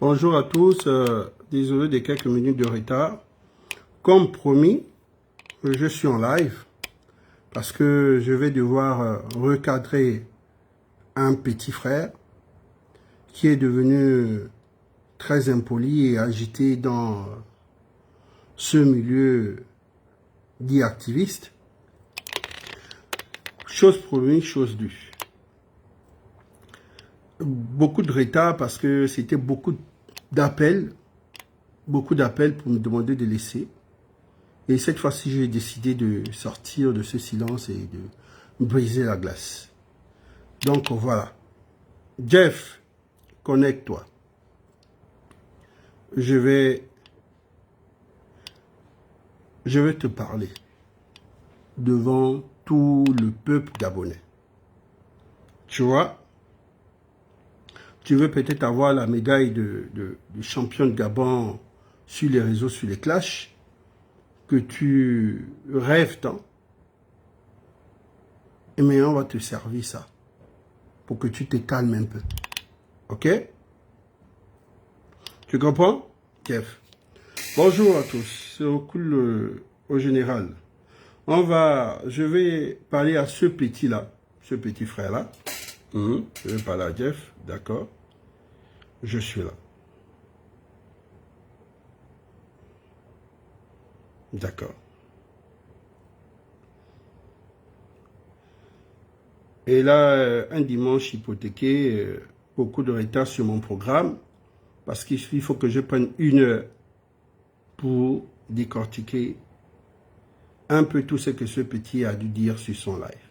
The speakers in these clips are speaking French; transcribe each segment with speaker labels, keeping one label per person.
Speaker 1: Bonjour à tous, désolé des quelques minutes de retard. Comme promis, je suis en live parce que je vais devoir recadrer un petit frère qui est devenu très impoli et agité dans ce milieu dit activiste. Chose promise, chose due. Beaucoup de retard parce que c'était beaucoup d'appels pour me demander de laisser. Et cette fois-ci, j'ai décidé de sortir de ce silence et de briser la glace. Donc voilà. Jeff, connecte-toi. Je vais te parler devant tout le peuple gabonais. Tu vois, tu veux peut-être avoir la médaille de champion de Gabon sur les réseaux, sur les clashs, que tu rêves tant. Mais on va te servir ça, pour que tu te calmes un peu. Ok? Tu comprends, Jeff? Bonjour à tous, c'est cool au général. Je vais parler à ce petit-là, ce petit frère-là. Je vais parler à Jeff, d'accord? Je suis là. D'accord. Et là, un dimanche hypothéqué, beaucoup de retard sur mon programme, parce qu'il faut que je prenne 1 heure pour décortiquer un peu tout ce que ce petit a dû dire sur son live,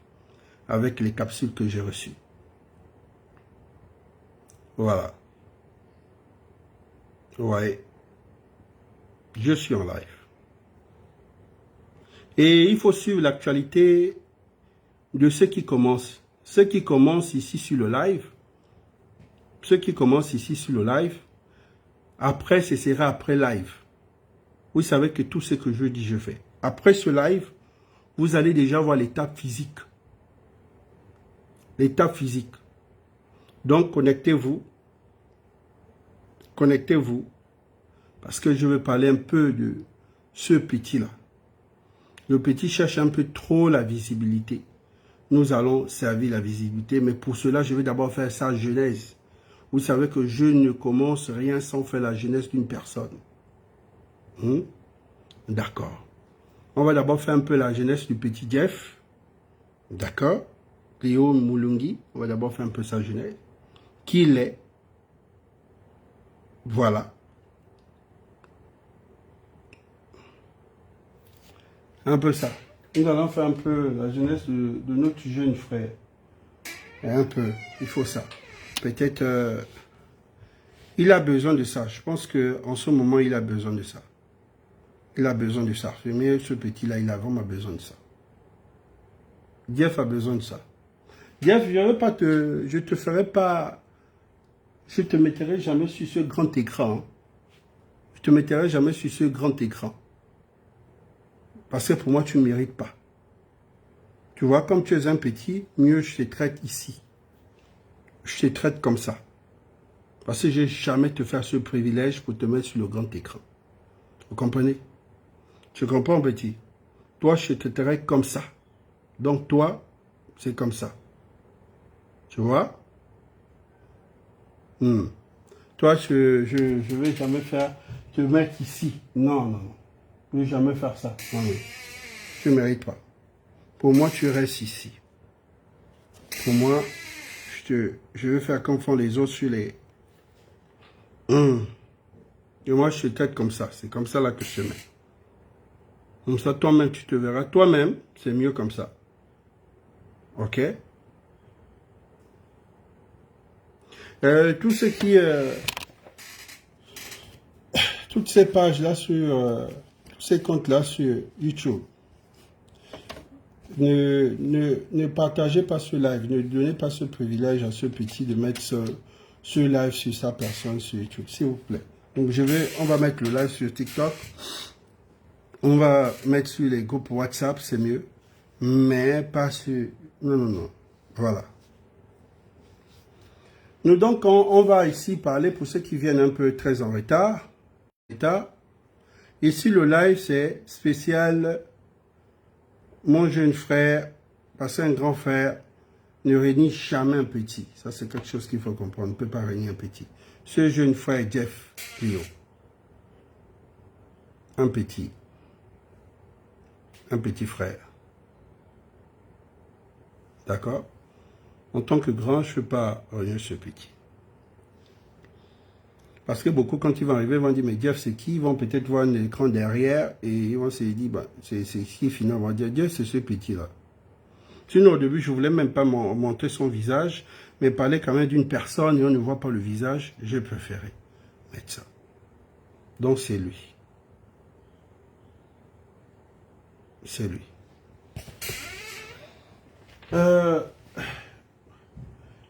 Speaker 1: avec les capsules que j'ai reçues. Voilà. Ouais. Je suis en live. Et il faut suivre l'actualité de ceux qui commencent. Ceux qui commencent ici sur le live, après, ce sera après live. Vous savez que tout ce que je dis, je fais. Après ce live, vous allez déjà voir l'état physique. L'état physique. Donc, connectez-vous. Connectez-vous. Parce que je vais parler un peu de ce petit-là. Le petit cherche un peu trop la visibilité. Nous allons servir la visibilité, mais pour cela, je vais d'abord faire sa genèse. Vous savez que je ne commence rien sans faire la genèse d'une personne. D'accord. On va d'abord faire un peu la genèse du petit Jeff. D'accord. Rio Mulungi. On va d'abord faire un peu sa genèse. Qui il est. Voilà. Un peu ça. Nous allons faire un peu la jeunesse de notre jeune frère. Et un peu, il faut ça. Peut-être, il a besoin de ça. Je pense qu'en ce moment, il a besoin de ça. Il a besoin de ça. Mais ce petit-là, il a vraiment besoin de ça. Jeff a besoin de ça. Jeff, je te ferai pas, je te mettrai jamais sur ce grand écran. Hein. Je te mettrai jamais sur ce grand écran. Parce que pour moi, tu ne mérites pas. Tu vois, comme tu es un petit, mieux je te traite ici. Je te traite comme ça. Parce que je n'ai jamais te faire ce privilège pour te mettre sur le grand écran. Vous comprenez? Tu comprends, petit? Toi, je te traiterai comme ça. Donc, toi, c'est comme ça. Tu vois? Toi, je ne vais jamais te mettre ici. Non, non, non. Je ne vais jamais faire ça. Non, non. Tu ne mérites pas. Pour moi, tu restes ici. Pour moi, je vais faire comme font les autres sur les... Et moi, je te traite comme ça. C'est comme ça là que je te mets. Comme ça, toi-même, tu te verras. Toi-même, c'est mieux comme ça. Ok? Tout ce qui... toutes ces pages-là sur... tous ces comptes-là sur YouTube. Ne partagez pas ce live. Ne donnez pas ce privilège à ce petit de mettre ce live sur sa personne sur YouTube. S'il vous plaît. Donc, on va mettre le live sur TikTok. On va mettre sur les groupes WhatsApp, c'est mieux. Mais pas sur... Non, non, non. Voilà. Nous donc, on va ici parler pour ceux qui viennent un peu très en retard. Ici, le live, c'est spécial. Mon jeune frère, parce qu'un grand frère ne réunit jamais un petit. Ça, c'est quelque chose qu'il faut comprendre. On ne peut pas réunir un petit. Ce jeune frère, Jeff Clio. Un petit frère. D'accord? En tant que grand, je ne peux pas réunir ce petit. Parce que beaucoup, quand ils vont arriver, ils vont dire, mais Jeff, c'est qui? Ils vont peut-être voir un écran derrière et ils vont se dire, bah, c'est qui finalement? On va dire, Jeff, c'est ce petit-là. Sinon, au début, je ne voulais même pas montrer son visage, mais parler quand même d'une personne et on ne voit pas le visage, j'ai préféré mettre ça. Donc, c'est lui. C'est lui.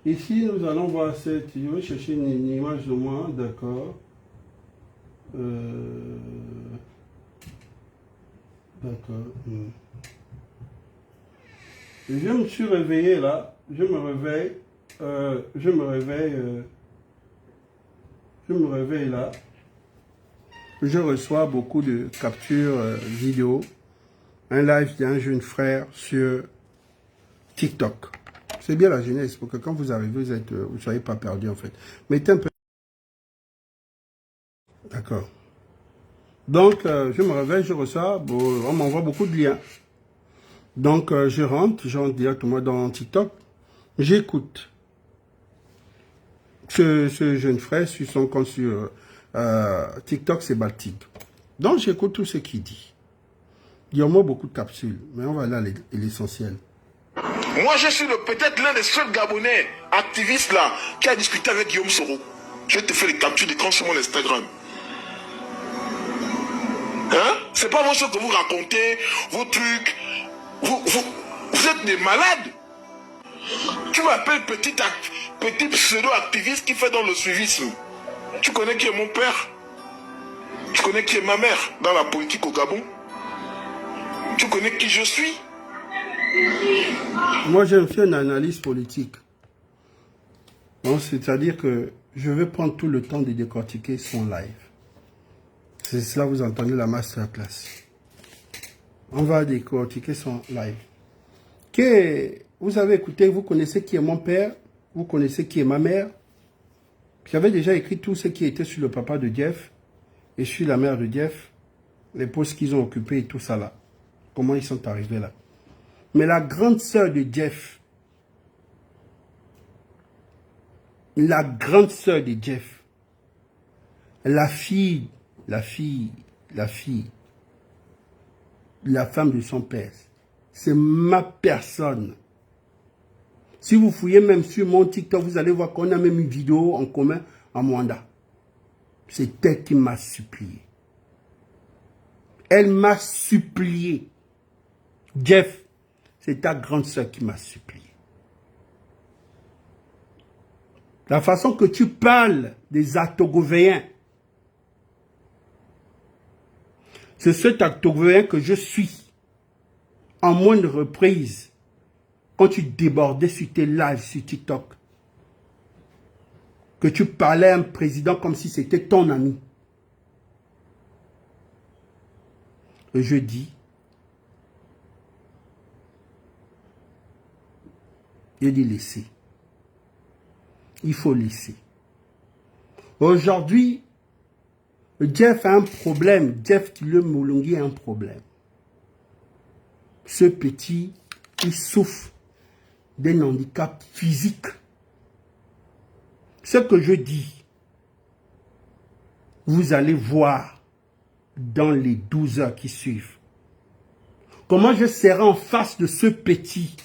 Speaker 1: Ici, nous allons voir cette... Je vais chercher une image de moi, d'accord. D'accord. Je me suis réveillé là. Je me réveille là. Je reçois beaucoup de captures vidéo. Un live d'un jeune frère sur TikTok. C'est bien la jeunesse, pour que quand vous arrivez, vous ne soyez pas perdu en fait. Mettez un peu... D'accord. Donc, je me réveille, je reçois, bon, on m'envoie beaucoup de liens. Donc, je rentre directement dans TikTok. J'écoute ce jeune frère sur son compte sur TikTok, c'est Baltique. Donc, j'écoute tout ce qu'il dit. Il y a moins beaucoup de capsules, mais on va aller à l'essentiel.
Speaker 2: Moi, je suis peut-être l'un des seuls Gabonais activistes là qui a discuté avec Guillaume Soro. Je te fais les captures d'écran sur mon Instagram. Hein? C'est pas vos choses que vous racontez, vos trucs. Vous êtes des malades. Tu m'appelles petit pseudo-activiste qui fait dans le suivisme. Tu connais qui est mon père? Tu connais qui est ma mère dans la politique au Gabon? Tu connais qui je suis?
Speaker 1: Moi, j'ai fait une analyse politique. C'est-à-dire que je vais prendre tout le temps de décortiquer son live. C'est cela, vous entendez la masterclass. On va décortiquer son live. Vous avez écouté, vous connaissez qui est mon père, vous connaissez qui est ma mère. J'avais déjà écrit tout ce qui était sur le papa de Jeff et sur la mère de Jeff, les postes qu'ils ont occupés et tout ça là. Comment ils sont arrivés là. Mais la grande sœur de Jeff, la fille, la femme de son père, c'est ma personne. Si vous fouillez même sur mon TikTok, vous allez voir qu'on a même une vidéo en commun à Mwanda. C'est elle qui m'a supplié. Elle m'a supplié. Jeff, c'est ta grande sœur qui m'a supplié. La façon que tu parles des Actogovéens, c'est cet Actogovéen que je suis. En moindre reprise, quand tu débordais sur tes lives sur TikTok, que tu parlais à un président comme si c'était ton ami. Et je dis, laisser. Il faut laisser. Aujourd'hui, Jeff a un problème. Jeff Tile Moulungi a un problème. Ce petit, il souffre d'un handicap physique. Ce que je dis, vous allez voir dans les 12 heures qui suivent. Comment je serai en face de ce petit.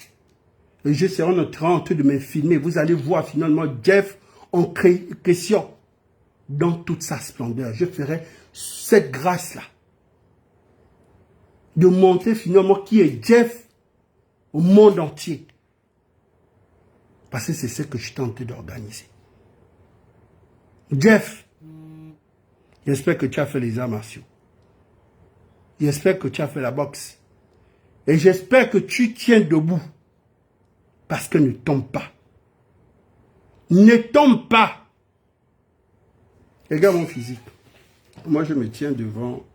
Speaker 1: Et je serai en train de me filmer. Vous allez voir finalement Jeff en question dans toute sa splendeur. Je ferai cette grâce-là. De montrer finalement qui est Jeff au monde entier. Parce que c'est ce que je tente d'organiser. Jeff, j'espère que tu as fait les arts martiaux. J'espère que tu as fait la boxe. Et j'espère que tu tiens debout. Parce que ne tombe pas. Ne tombe pas. Regarde mon physique. Moi, je me tiens devant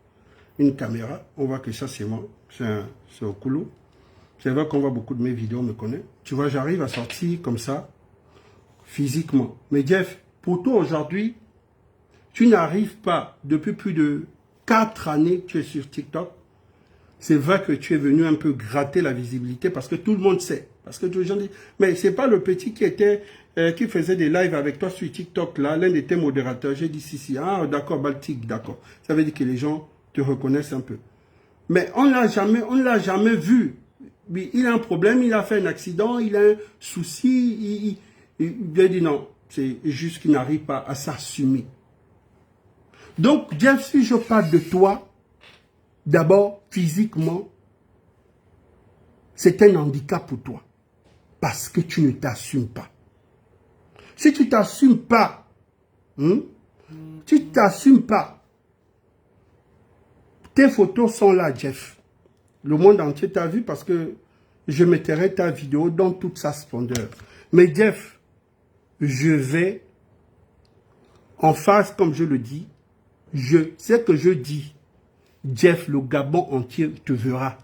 Speaker 1: une caméra. On voit que ça, c'est moi. C'est au couloir. C'est vrai qu'on voit beaucoup de mes vidéos, on me connaît. Tu vois, j'arrive à sortir comme ça, physiquement. Mais Jeff, pour toi aujourd'hui, tu n'arrives pas, depuis plus de 4 années que tu es sur TikTok. C'est vrai que tu es venu un peu gratter la visibilité parce que tout le monde sait. Parce que les gens disent, mais c'est pas le petit qui faisait des lives avec toi sur TikTok là, l'un de tes modérateurs. J'ai dit si. Ah, d'accord, Baltic, d'accord. Ça veut dire que les gens te reconnaissent un peu. Mais on ne l'a jamais vu. Il a un problème, il a fait un accident, il a un souci. Il a dit non, c'est juste qu'il n'arrive pas à s'assumer. Donc, Jeff, si je parle de toi, d'abord, physiquement, c'est un handicap pour toi. Parce que tu ne t'assumes pas. Si tu ne t'assumes pas, tes photos sont là, Jeff. Le monde entier t'a vu parce que je mettrai ta vidéo dans toute sa splendeur. Mais Jeff, je vais en face, comme je le dis, c'est que je dis, Jeff, le Gabon entier te verra.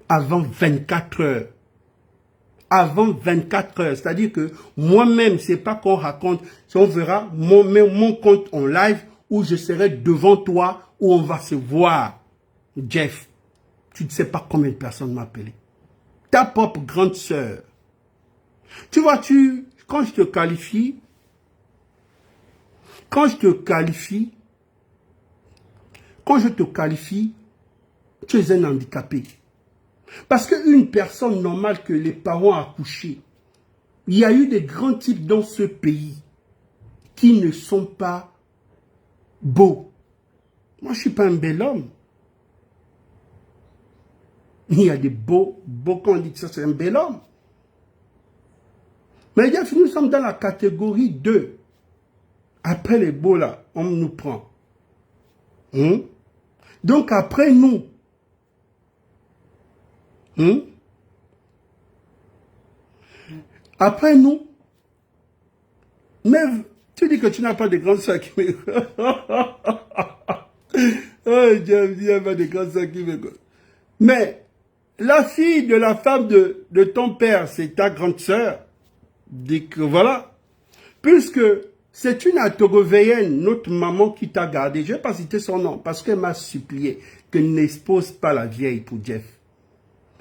Speaker 1: Avant 24 heures. Avant 24 heures. C'est-à-dire que moi-même, c'est pas qu'on raconte, on verra mon compte en live où je serai devant toi, où on va se voir. Jeff, tu ne sais pas combien de personnes m'ont appelé. Ta propre grande sœur. Tu vois, quand je te qualifie, tu es un handicapé. Parce qu'une personne normale que les parents ont accouché, il y a eu des grands types dans ce pays qui ne sont pas beaux. Moi, je ne suis pas un bel homme. Il y a des beaux quand on dit que ça c'est un bel homme. Mais nous sommes dans la catégorie 2. Après les beaux là, on nous prend. Donc après nous, mais tu dis que tu n'as pas de grandes soeurs qui me... il n'y a pas de grandes soeurs qui me... Mais la fille de la femme de ton père, c'est ta grande sœur. Dit que voilà. Puisque c'est une Togovéenne, notre maman qui t'a gardé. Je ne vais pas citer son nom parce qu'elle m'a supplié que n'expose pas la vieille pour Jeff.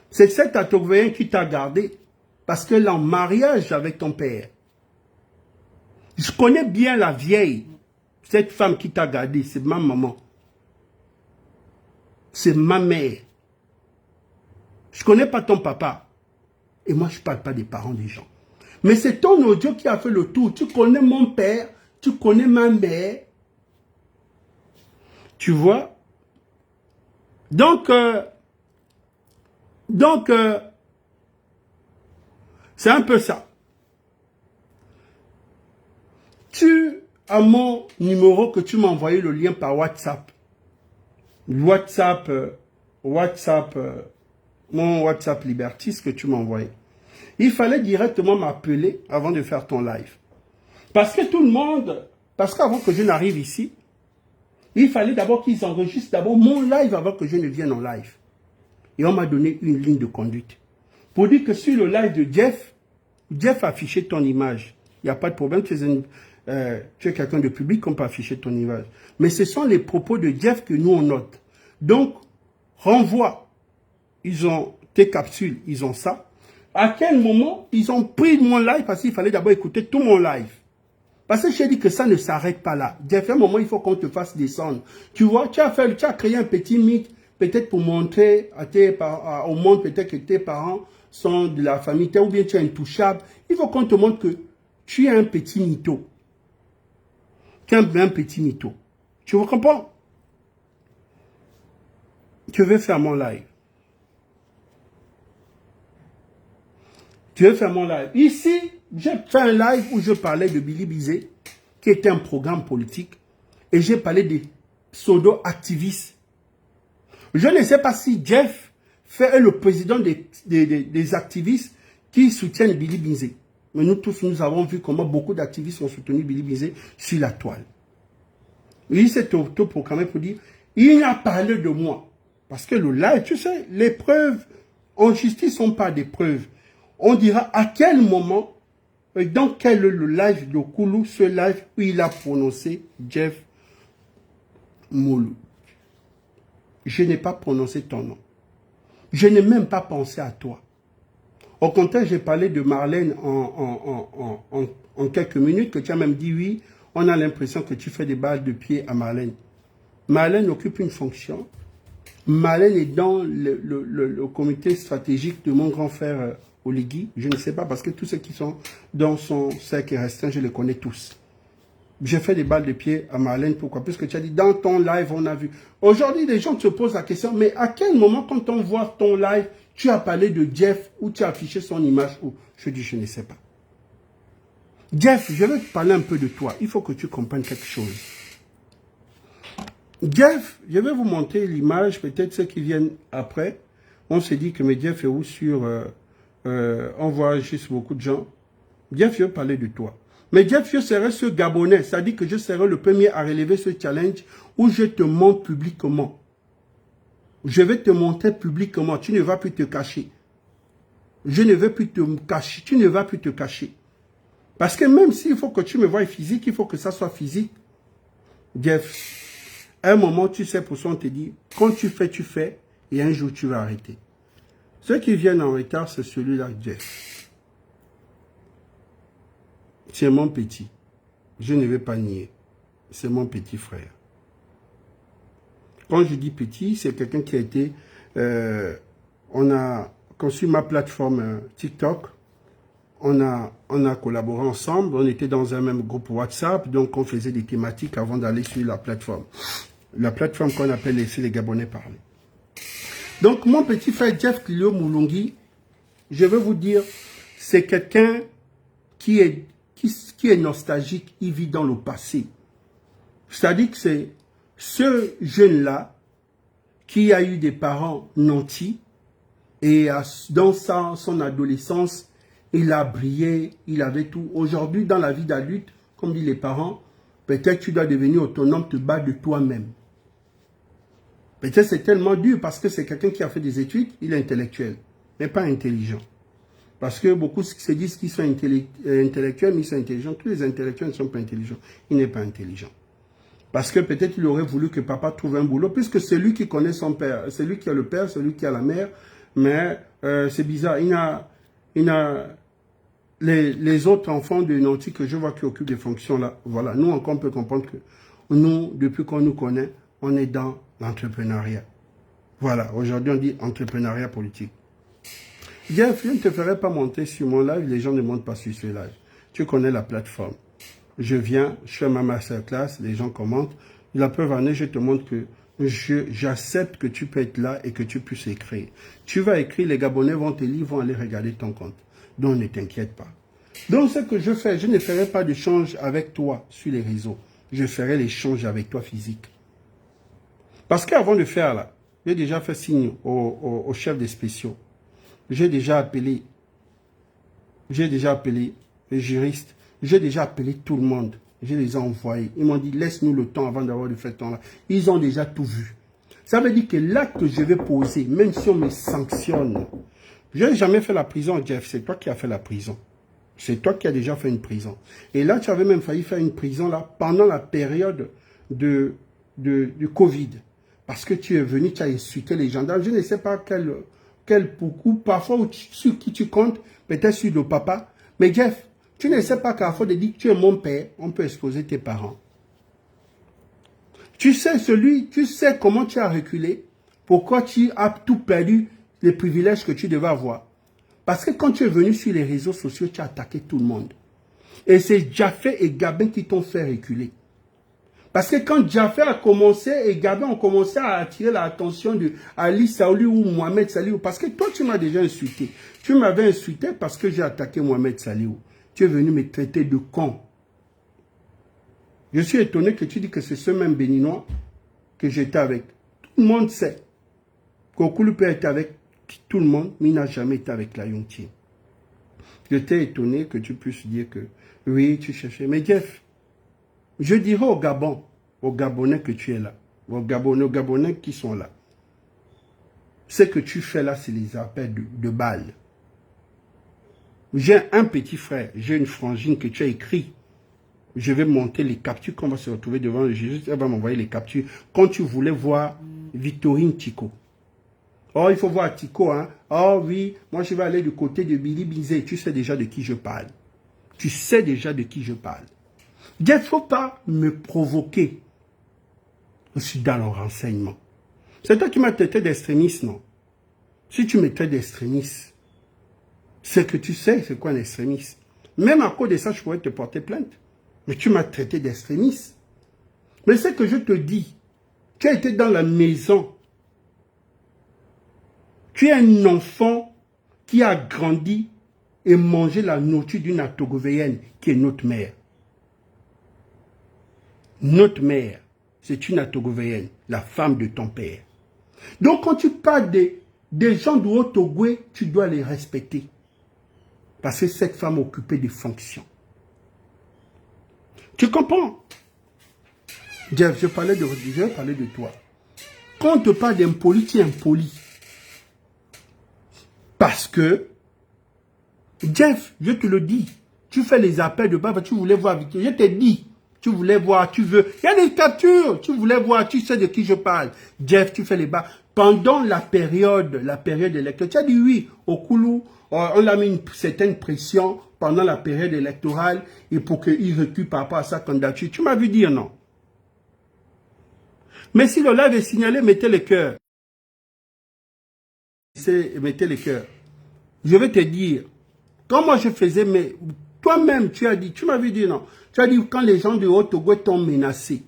Speaker 1: C'est cette Togovéenne qui t'a gardé parce qu'elle est en mariage avec ton père. Je connais bien la vieille. Cette femme qui t'a gardé, c'est ma maman. C'est ma mère. Je ne connais pas ton papa. Et moi, je ne parle pas des parents des gens. Mais c'est ton audio qui a fait le tour. Tu connais mon père, tu connais ma mère. Tu vois? Donc c'est un peu ça. Tu as mon numéro que tu m'as envoyé le lien par WhatsApp. Mon WhatsApp Libertis que tu m'as envoyé. Il fallait directement m'appeler avant de faire ton live. Parce que tout le monde, parce qu'avant que je n'arrive ici, il fallait d'abord qu'ils enregistrent d'abord mon live avant que je ne vienne en live. Et on m'a donné une ligne de conduite. Pour dire que sur le live de Jeff a affiché ton image. Il n'y a pas de problème, tu es quelqu'un de public, on peut afficher ton image. Mais ce sont les propos de Jeff que nous on note. Donc, renvoie. Ils ont tes capsules, ils ont ça. À quel moment ils ont pris mon live parce qu'il fallait d'abord écouter tout mon live. Parce que j'ai dit que ça ne s'arrête pas là. Jeff, à un moment, il faut qu'on te fasse descendre. Tu vois, tu as créé un petit mythe, peut-être pour montrer au monde peut-être que tes parents sont de la famille, ou bien tu es intouchable. Il faut qu'on te montre que tu es un petit mytho. Tu es un petit mytho. Tu vous comprends? Je vais faire mon live. Ici, j'ai fait un live où je parlais de Billy Bizet, qui était un programme politique, et j'ai parlé des pseudo-activistes. Je ne sais pas si Jeff est le président des activistes qui soutiennent Billy Bizet. Mais nous tous, nous avons vu comment beaucoup d'activistes ont soutenu Billy Bizet sur la toile. Il s'est autoproclamé pour dire, il a parlé de moi. Parce que le live, tu sais, les preuves en justice ne sont pas des preuves. On dira à quel moment, dans quel le live de Koulou, ce live où il a prononcé Jeff Moulou. Je n'ai pas prononcé ton nom. Je n'ai même pas pensé à toi. Au contraire, j'ai parlé de Marlène en quelques minutes, que tu as même dit oui, on a l'impression que tu fais des balles de pied à Marlène. Marlène occupe une fonction. Marlène est dans le comité stratégique de mon grand frère Oligui. Je ne sais pas, parce que tous ceux qui sont dans son cercle restreint, je les connais tous. J'ai fait des balles de pied à Marlène. Pourquoi? Puisque tu as dit, dans ton live, on a vu. Aujourd'hui, les gens se posent la question, mais à quel moment, quand on voit ton live, tu as parlé de Jeff ou tu as affiché son image ou je dis, je ne sais pas. Jeff, je vais te parler un peu de toi. Il faut que tu comprennes quelque chose. Jeff, je vais vous montrer l'image, peut-être ceux qui viennent après. On s'est dit que mais Jeff est où sur... on voit juste beaucoup de gens. Jeff, je vais parler de toi. Mais Jeff, je serai ce Gabonais, c'est-à-dire que je serai le premier à relever ce challenge où je te montre publiquement. Je vais te montrer publiquement, tu ne vas plus te cacher. Je ne vais plus te cacher, tu ne vas plus te cacher. Parce que même s'il faut que tu me voies physique, il faut que ça soit physique. Jeff, à un moment, tu sais, pour ça on te dit, quand tu fais, et un jour tu vas arrêter. Ceux qui viennent en retard, c'est celui-là, Jeff. C'est mon petit. Je ne vais pas nier. C'est mon petit frère. Quand je dis petit, c'est quelqu'un qui a été... on a conçu ma plateforme TikTok. On a collaboré ensemble. On était dans un même groupe WhatsApp. Donc, on faisait des thématiques avant d'aller sur la plateforme. La plateforme qu'on appelle Laisser les Gabonais parler. Donc, mon petit frère Jeff Clio Moulungi, je veux vous dire, c'est quelqu'un qui est nostalgique, il vit dans le passé. C'est-à-dire que c'est ce jeune-là qui a eu des parents nantis et dans son adolescence, il a brillé, il avait tout. Aujourd'hui, dans la vie d'adulte, comme disent les parents, peut-être tu dois devenir autonome, te battre de toi-même. Peut-être c'est tellement dur parce que c'est quelqu'un qui a fait des études, il est intellectuel, mais pas intelligent. Parce que beaucoup se disent qu'ils sont intellectuels, mais ils sont intelligents. Tous les intellectuels ne sont pas intelligents. Il n'est pas intelligent. Parce que peut-être il aurait voulu que papa trouve un boulot, puisque c'est lui qui connaît son père. C'est lui qui a le père, c'est lui qui a la mère. Mais c'est bizarre. Les autres enfants de Nanti que je vois qui occupent des fonctions là, voilà. Nous encore on peut comprendre que nous, depuis qu'on nous connaît, on est dans l'entrepreneuriat. Voilà. Aujourd'hui on dit entrepreneuriat politique. Jeff, je ne te ferai pas monter sur mon live, les gens ne montent pas sur ce live. Tu connais la plateforme. Je viens, je fais ma masterclass, les gens commentent. La preuve en est, je te montre que j'accepte que tu peux être là et que tu puisses écrire. Tu vas écrire, les Gabonais vont te lire, vont aller regarder ton compte. Donc ne t'inquiète pas. Donc ce que je fais, je ne ferai pas d'échange avec toi sur les réseaux. Je ferai l'échange avec toi physique. Parce qu'avant de faire là, j'ai déjà fait signe au chef des spéciaux. J'ai déjà appelé les juristes, j'ai déjà appelé tout le monde, je les ai envoyés. Ils m'ont dit, laisse-nous le temps avant d'avoir de faire temps là. Ils ont déjà tout vu. Ça veut dire que l'acte que je vais poser, même si on me sanctionne, je n'ai jamais fait la prison, Jeff, c'est toi qui as fait la prison. C'est toi qui as déjà fait une prison. Et là, tu avais même failli faire une prison là pendant la période du Covid. Parce que tu es venu, tu as insulté les gendarmes. Je ne sais pas quel beaucoup, parfois sur qui tu comptes, peut-être sur le papa. Mais Jeff, tu ne sais pas qu'à force de dire que tu es mon père, on peut exposer tes parents. Tu sais comment tu as reculé, pourquoi tu as tout perdu, les privilèges que tu devais avoir. Parce que quand tu es venu sur les réseaux sociaux, tu as attaqué tout le monde. Et c'est Jaffé et Gabin qui t'ont fait reculer. Parce que quand Jaffé a commencé et Gabin ont commencé à attirer l'attention de Ali Saoulou ou Mohamed Saliou, parce que toi tu m'as déjà insulté. Tu m'avais insulté parce que j'ai attaqué Mohamed Saliou. Tu es venu me traiter de con. Je suis étonné que tu dis que c'est ce même Béninois que j'étais avec. Tout le monde sait qu'Okouloupe était avec tout le monde, mais il n'a jamais été avec la Yonti. J'étais étonné que tu puisses dire que oui, tu cherchais. Mais Jeff, je dirais au Gabon, aux Gabonais que tu es là, aux Gabonais qui sont là, ce que tu fais là, c'est les appels de balles. J'ai un petit frère, j'ai une frangine que tu as écrit. Je vais monter les captures qu'on va se retrouver devant le juge. Elle va m'envoyer les captures. Quand tu voulais voir Victorine Tico. Oh, il faut voir Tico, hein. Oh oui, moi je vais aller du côté de Billy Bizet. Tu sais déjà de qui je parle. Tu sais déjà de qui je parle. Il ne faut pas me provoquer. Je suis dans le renseignement. C'est toi qui m'as traité d'extrémiste, non? Si tu me traites d'extrémiste, c'est que tu sais c'est quoi un extrémiste. Même à cause de ça, je pourrais te porter plainte. Mais tu m'as traité d'extrémiste. Mais c'est que je te dis, tu as été dans la maison. Tu es un enfant qui a grandi et mangé la nourriture d'une Togovéenne qui est notre mère. Notre mère, c'est une Togovéenne, la femme de ton père. Donc quand tu parles des gens du Haut-Togo, tu dois les respecter. Parce que cette femme occupait des fonctions. Tu comprends? Jeff, je parlais de toi. Quand on te parle d'impoli, tu es impoli. Parce que, Jeff, je te le dis, tu fais les appels de bas, tu voulais voir Victor. Je t'ai dit, tu voulais voir, tu veux. Il y a des captures, tu voulais voir, tu sais de qui je parle. Jeff, tu fais les bas. Pendant la période électorale, tu as dit oui, au Koulou, on a mis une certaine pression pendant la période électorale et pour qu'il recule par rapport à sa candidature. Tu m'as vu dire non. Mais si le live est signalé, mettez le cœur. Mettez le cœur. Je vais te dire, quand moi je faisais, mais toi-même tu as dit, tu m'avais dit non. Tu as dit quand les gens du Haut-Togo t'ont menacé.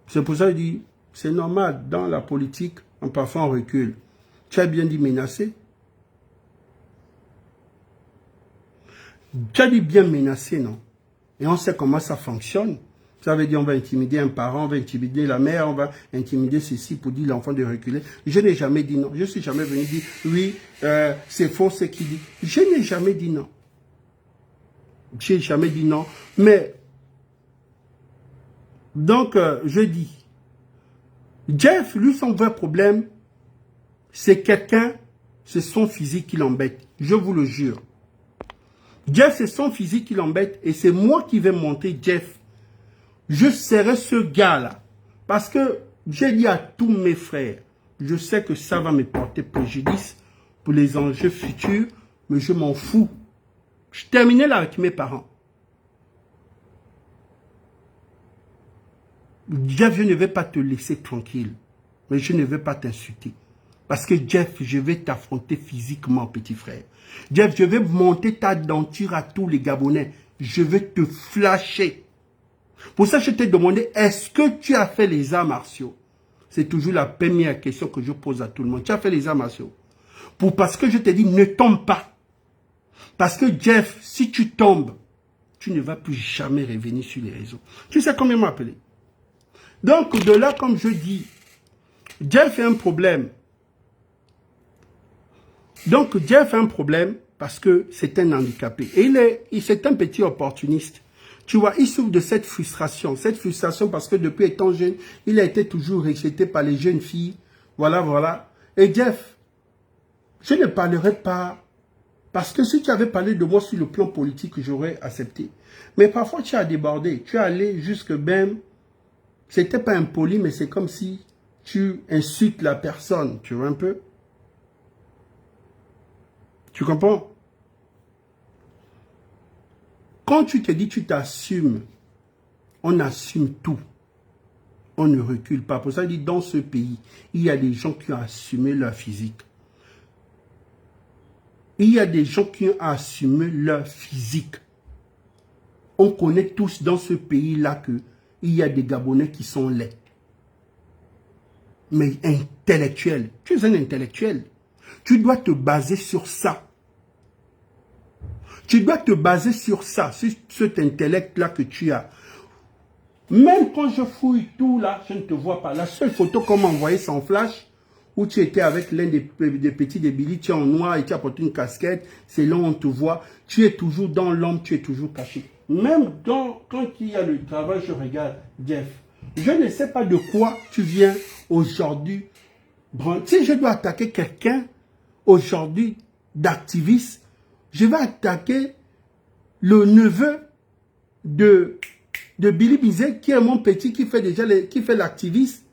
Speaker 1: C'est pour ça que je dis, c'est normal, dans la politique, parfois on recule. Tu as bien dit menacé. Tu as dit bien menacé, non? Et on sait comment ça fonctionne. Ça veut dire on va intimider un parent, on va intimider la mère, on va intimider ceci pour dire l'enfant de reculer. Je n'ai jamais dit non. Je ne suis jamais venu dire oui, c'est faux ce qu'il dit. Je n'ai jamais dit non. Je n'ai jamais dit non. Mais, donc, je dis, Jeff, lui, son vrai problème, c'est quelqu'un, c'est son physique qui l'embête. Je vous le jure. Jeff, c'est son physique qui l'embête et c'est moi qui vais monter Jeff. Je serai ce gars-là. Parce que j'ai dit à tous mes frères, je sais que ça va me porter préjudice pour les enjeux futurs, mais je m'en fous. Je terminais là avec mes parents. Jeff, je ne vais pas te laisser tranquille, mais je ne vais pas t'insulter. Parce que Jeff, je vais t'affronter physiquement, petit frère. Jeff, je vais monter ta denture à tous les Gabonais. Je vais te flasher. Pour ça, je t'ai demandé, est-ce que tu as fait les arts martiaux? C'est toujours la première question que je pose à tout le monde. Tu as fait les arts martiaux? Parce que je t'ai dit, ne tombe pas. Parce que Jeff, si tu tombes, tu ne vas plus jamais revenir sur les réseaux. Tu sais combien m'a appelé? Donc, de là, comme je dis, Jeff a un problème. Donc, Jeff a un problème parce que c'est un handicapé. Et c'est un petit opportuniste. Tu vois, il souffre de cette frustration. Cette frustration parce que depuis étant jeune, il a été toujours rejeté par les jeunes filles. Voilà, voilà. Et Jeff, je ne parlerai pas. Parce que si tu avais parlé de moi sur le plan politique, j'aurais accepté. Mais parfois, tu as débordé. Tu es allé jusque même. C'était pas impoli, mais c'est comme si tu insultes la personne. Tu vois un peu? Tu comprends? Quand tu te dis, tu t'assumes, on assume tout. On ne recule pas. Pour ça, je dis, dans ce pays, il y a des gens qui ont assumé leur physique. Il y a des gens qui ont assumé leur physique. On connaît tous dans ce pays-là qu'il y a des Gabonais qui sont laids. Mais intellectuels. Tu es un intellectuel. Tu dois te baser sur ça. Tu dois te baser sur ça, sur cet intellect-là que tu as. Même quand je fouille tout là, je ne te vois pas. La seule photo qu'on m'a envoyée sans flash, où tu étais avec l'un des petits de Billy, tu es en noir et tu as porté une casquette, c'est là où on te voit, tu es toujours dans l'ombre, tu es toujours caché. Même quand il y a le travail, je regarde, Jeff, je ne sais pas de quoi tu viens aujourd'hui. Si je dois attaquer quelqu'un aujourd'hui d'activiste, je vais attaquer le neveu de Billy Bizet, qui est mon petit, qui fait l'activiste.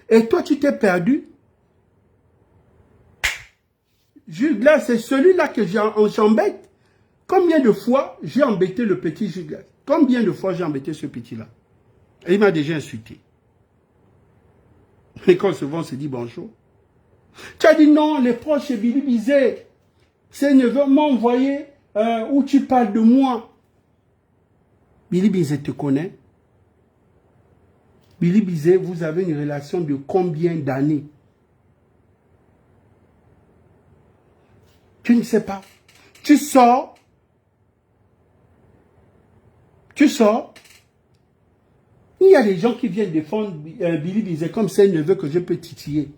Speaker 1: Et toi, tu t'es perdu. Jules Glass, c'est celui-là que j'embête. Combien de fois j'ai embêté le petit Jules Glass? Combien de fois j'ai embêté ce petit-là? Et il m'a déjà insulté. Et quand souvent on se dit bonjour. Tu as dit non, les proches de Billy Bizet, c'est neveu m'ont envoyé où tu parles de moi. Billy Bizet te connaît. Billy Bizet, vous avez une relation de combien d'années? Tu ne sais pas. Tu sors. Il y a des gens qui viennent défendre Billy Bizet comme c'est un neveu que je peux titiller.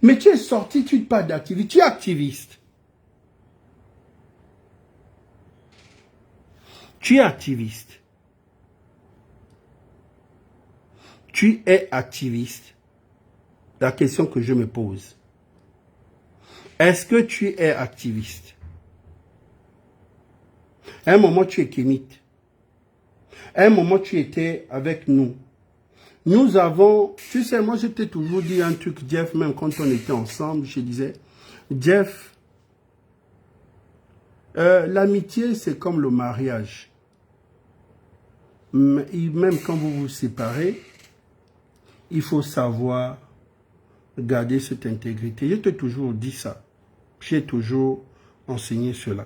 Speaker 1: Mais tu es sorti, tu ne parles d'activiste. Tu es activiste. Tu es activiste. Tu es activiste. La question que je me pose. Est-ce que tu es activiste? À un moment, tu es kémite. À un moment, tu étais avec nous. Nous avons... Tu sais, moi, je t'ai toujours dit un truc, Jeff, même quand on était ensemble, je disais, Jeff, l'amitié, c'est comme le mariage. Même quand vous vous séparez, il faut savoir garder cette intégrité. Je t'ai toujours dit ça. J'ai toujours enseigné cela.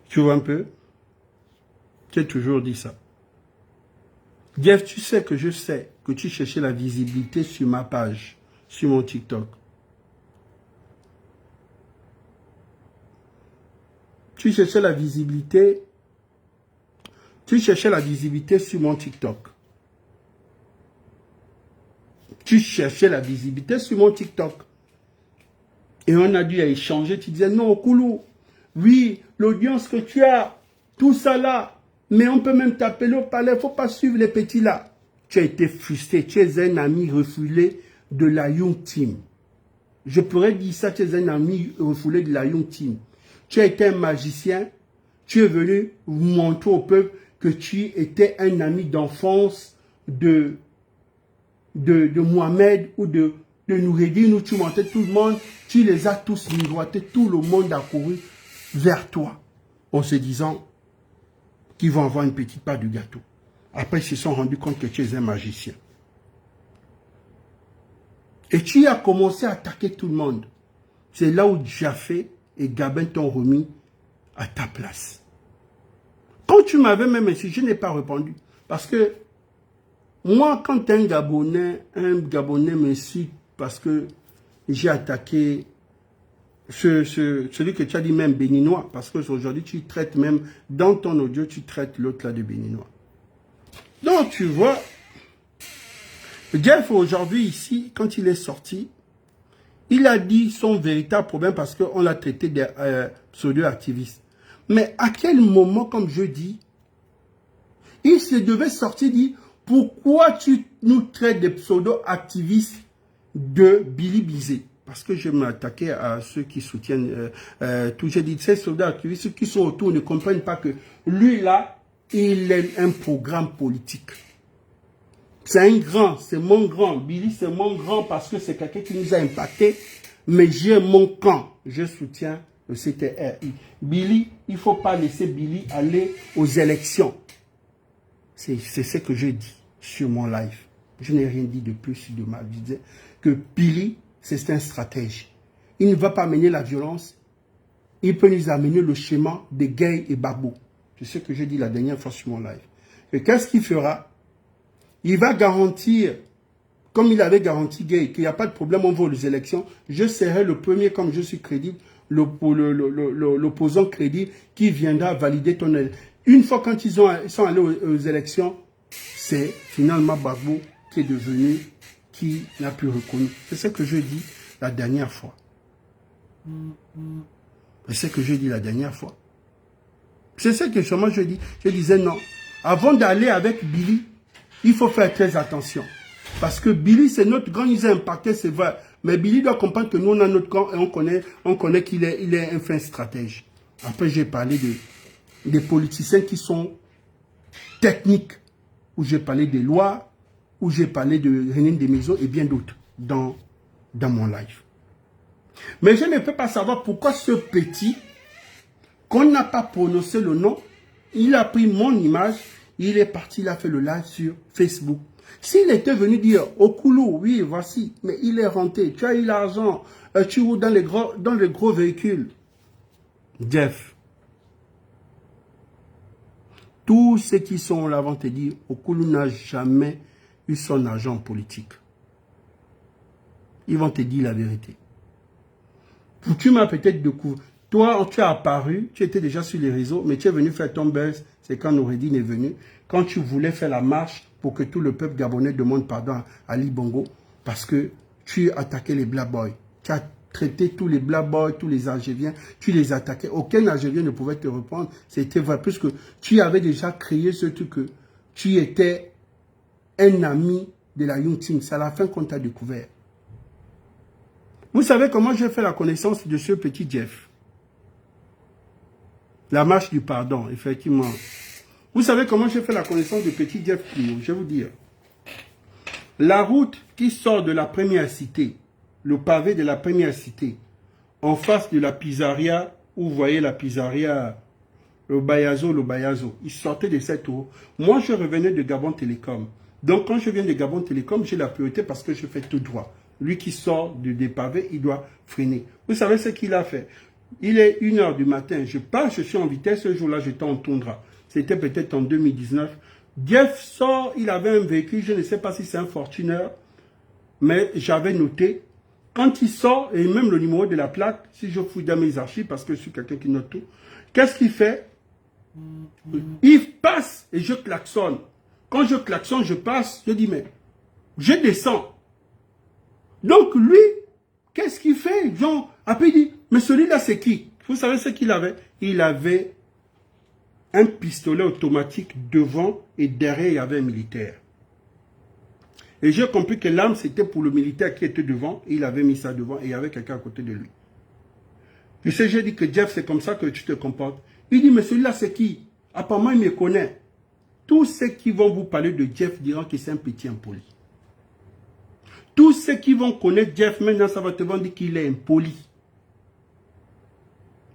Speaker 1: Tu vois un peu? J'ai toujours dit ça. Jeff, tu sais que je sais que tu cherchais la visibilité sur ma page, sur mon TikTok. Tu cherchais la visibilité. Tu cherchais la visibilité sur mon TikTok. Tu cherchais la visibilité sur mon TikTok. Et on a dû échanger. Tu disais, non, Koulou, oui, l'audience que tu as, tout ça là, mais on peut même t'appeler au palais, il ne faut pas suivre les petits là. Tu as été frustré, tu es un ami refoulé de la Young Team. Je pourrais dire ça, tu es un ami refoulé de la Young Team. Tu as été un magicien, tu es venu montrer au peuple que tu étais un ami d'enfance de Mohamed ou de Noureddin, où tu montais tout le monde, tu les as tous miroités, tout le monde a couru vers toi, en se disant qu'ils vont avoir une petite part du gâteau. Après, ils se sont rendus compte que tu es un magicien. Et tu as commencé à attaquer tout le monde. C'est là où Jaffé et Gabin t'ont remis à ta place. Quand tu m'avais même insulté, je n'ai pas répondu. Parce que moi, quand un Gabonais m'insulte parce que j'ai attaqué celui que tu as dit même béninois, parce qu'aujourd'hui tu traites même, dans ton audio, tu traites l'autre là de béninois. Donc tu vois, Jeff aujourd'hui ici, quand il est sorti, il a dit son véritable problème parce qu'on l'a traité de pseudo-activiste. Mais à quel moment, comme je dis, il se devait sortir et dire, pourquoi tu nous traites de pseudo-activistes de Billy Bizet? Parce que je m'attaquais à ceux qui soutiennent tout. J'ai dit, ces soldats activistes, ceux qui sont autour ne comprennent pas que lui là, il a un programme politique. C'est un grand, c'est mon grand. Billy, c'est mon grand parce que c'est quelqu'un qui nous a impacté. Mais j'ai mon camp. Je soutiens le CTRI. Billy, il ne faut pas laisser Billy aller aux élections. C'est ce que je dis sur mon live. Je n'ai rien dit de plus de ma vie. Je disais que Billy, c'est un stratège. Il ne va pas amener la violence. Il peut nous amener le schéma de Gay et Babou. C'est ce que j'ai dit la dernière fois sur mon live. Et qu'est-ce qu'il fera? Il va garantir, comme il avait garanti Gay, qu'il n'y a pas de problème, on va aux élections. Je serai le premier, comme je suis crédible, l'opposant crédible qui viendra valider ton élection. Une fois quand ils sont allés aux élections, c'est finalement Gbagbo qui est devenu, qui n'a plus reconnu. C'est ce que je dis la dernière fois. C'est ce que je dis la dernière fois. C'est ce que justement je dis. Je disais non. Avant d'aller avec Billy, il faut faire très attention. Parce que Billy, c'est notre grand, il a impacté, c'est vrai. Mais Billy doit comprendre que nous, on a notre camp et on connaît qu'il est un fin stratège. Après, j'ai parlé des politiciens qui sont techniques, où j'ai parlé des lois, où j'ai parlé de René Desmaisons et bien d'autres dans mon live. Mais je ne peux pas savoir pourquoi ce petit, qu'on n'a pas prononcé le nom, il a pris mon image, il est parti, il a fait le live sur Facebook. S'il était venu dire, Okulu, oui, voici, mais il est rentré, tu as eu l'argent, tu roules dans les gros véhicules. Jeff, tous ceux qui sont là vont te dire, Okulu n'a jamais eu son argent politique. Ils vont te dire la vérité. Tu m'as peut-être découvert. Toi, tu as apparu, tu étais déjà sur les réseaux, mais tu es venu faire ton buzz, c'est quand Noureddine est venu, quand tu voulais faire la marche pour que tout le peuple gabonais demande pardon à Ali Bongo, parce que tu attaquais les Black Boys. Tu as traité tous les Black Boys, tous les Algériens, tu les attaquais. Aucun Algérien ne pouvait te répondre, c'était vrai, puisque tu avais déjà créé ce truc que tu étais un ami de la Young Team. C'est à la fin qu'on t'a découvert. Vous savez comment j'ai fait la connaissance de ce petit Jeff? La marche du pardon, effectivement. Vous savez comment j'ai fait la connaissance de petit Jeff Clio? Je vais vous dire. La route qui sort de la première cité, le pavé de la première cité, en face de la pizzeria, où vous voyez la pizzeria, le Bayazo, il sortait de cette route. Moi, je revenais de Gabon Télécom. Donc, quand je viens de Gabon Télécom, j'ai la priorité parce que je fais tout droit. Lui qui sort des pavés, il doit freiner. Vous savez ce qu'il a fait? Il est 1 h du matin, je passe, je suis en vitesse, ce jour-là, j'étais en toundra. C'était peut-être en 2019. Jeff sort, il avait un véhicule, je ne sais pas si c'est un Fortuner, mais j'avais noté. Quand il sort, et même le numéro de la plaque, si je fouille dans mes archives, parce que je suis quelqu'un qui note tout, qu'est-ce qu'il fait? Il passe et je klaxonne. Quand je klaxonne, je passe, je dis, mais je descends. Donc lui, qu'est-ce qu'il fait? Genre, après il dit, mais celui-là c'est qui? Vous savez ce qu'il avait? Il avait un pistolet automatique devant et derrière il y avait un militaire. Et j'ai compris que l'arme c'était pour le militaire qui était devant, et il avait mis ça devant et il y avait quelqu'un à côté de lui. Tu sais, j'ai dit que Jeff c'est comme ça que tu te comportes. Il dit, mais celui-là c'est qui? Apparemment il me connaît. Tous ceux qui vont vous parler de Jeff diront que c'est un petit impoli. Tous ceux qui vont connaître Jeff, maintenant, ça va te dire qu'il est impoli.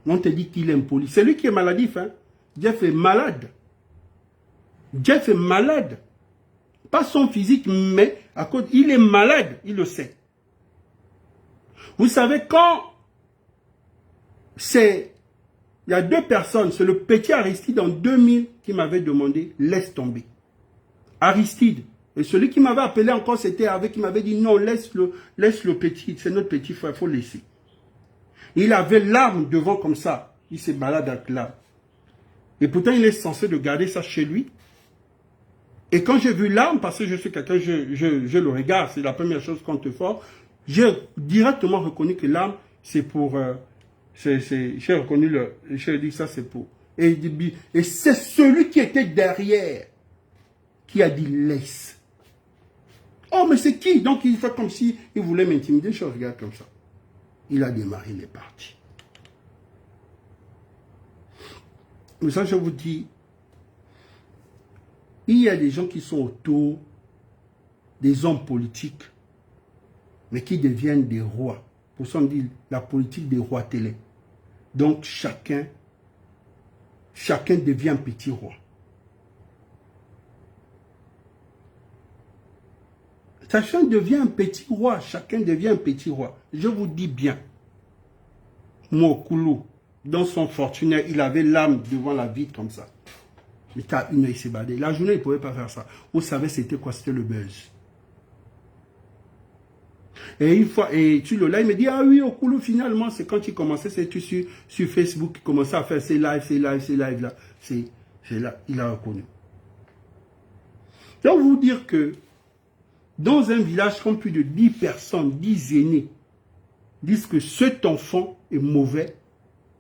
Speaker 1: On te dit qu'il est impoli. C'est lui qui est maladif. Hein? Jeff est malade. Jeff est malade. Pas son physique, mais à cause, il est malade. Il le sait. Vous savez, quand c'est... Il y a 2 personnes. C'est le petit Aristide en 2000 qui m'avait demandé, laisse tomber. Aristide. Et celui qui m'avait appelé encore, c'était avec, qui m'avait dit, non, laisse le petit, c'est notre petit frère, il faut laisser. Il avait l'arme devant comme ça. Il se balade avec l'arme. Et pourtant, il est censé de garder ça chez lui. Et quand j'ai vu l'arme, parce que je suis quelqu'un, je le regarde, c'est la première chose qu'on te fait, j'ai directement reconnu que l'arme, c'est pour... j'ai reconnu j'ai dit ça, c'est pour... Et c'est celui qui était derrière qui a dit, laisse. Oh, mais c'est qui? Donc, il fait comme si il voulait m'intimider. Je regarde comme ça. Il a démarré, il est parti. Mais ça, je vous dis, il y a des gens qui sont autour des hommes politiques, mais qui deviennent des rois. Pour ça, on dit la politique des rois télé. Donc, chacun devient un petit roi. Chacun devient un petit roi. Chacun devient un petit roi. Je vous dis bien. Moi, Koulou, dans son Fortuner, il avait l'âme devant la vitre comme ça. Il était à 1 h, il s'est badé. La journée, il ne pouvait pas faire ça. Vous savez, c'était quoi? C'était le buzz. Et une fois, et tu le là, il me dit, ah oui, au Koulou, finalement, c'est quand il commençait, c'est sur Facebook, il commençait à faire ces lives là. C'est là, il a reconnu. Donc, vous dire que dans un village comme plus de 10 personnes, 10 aînés, disent que cet enfant est mauvais,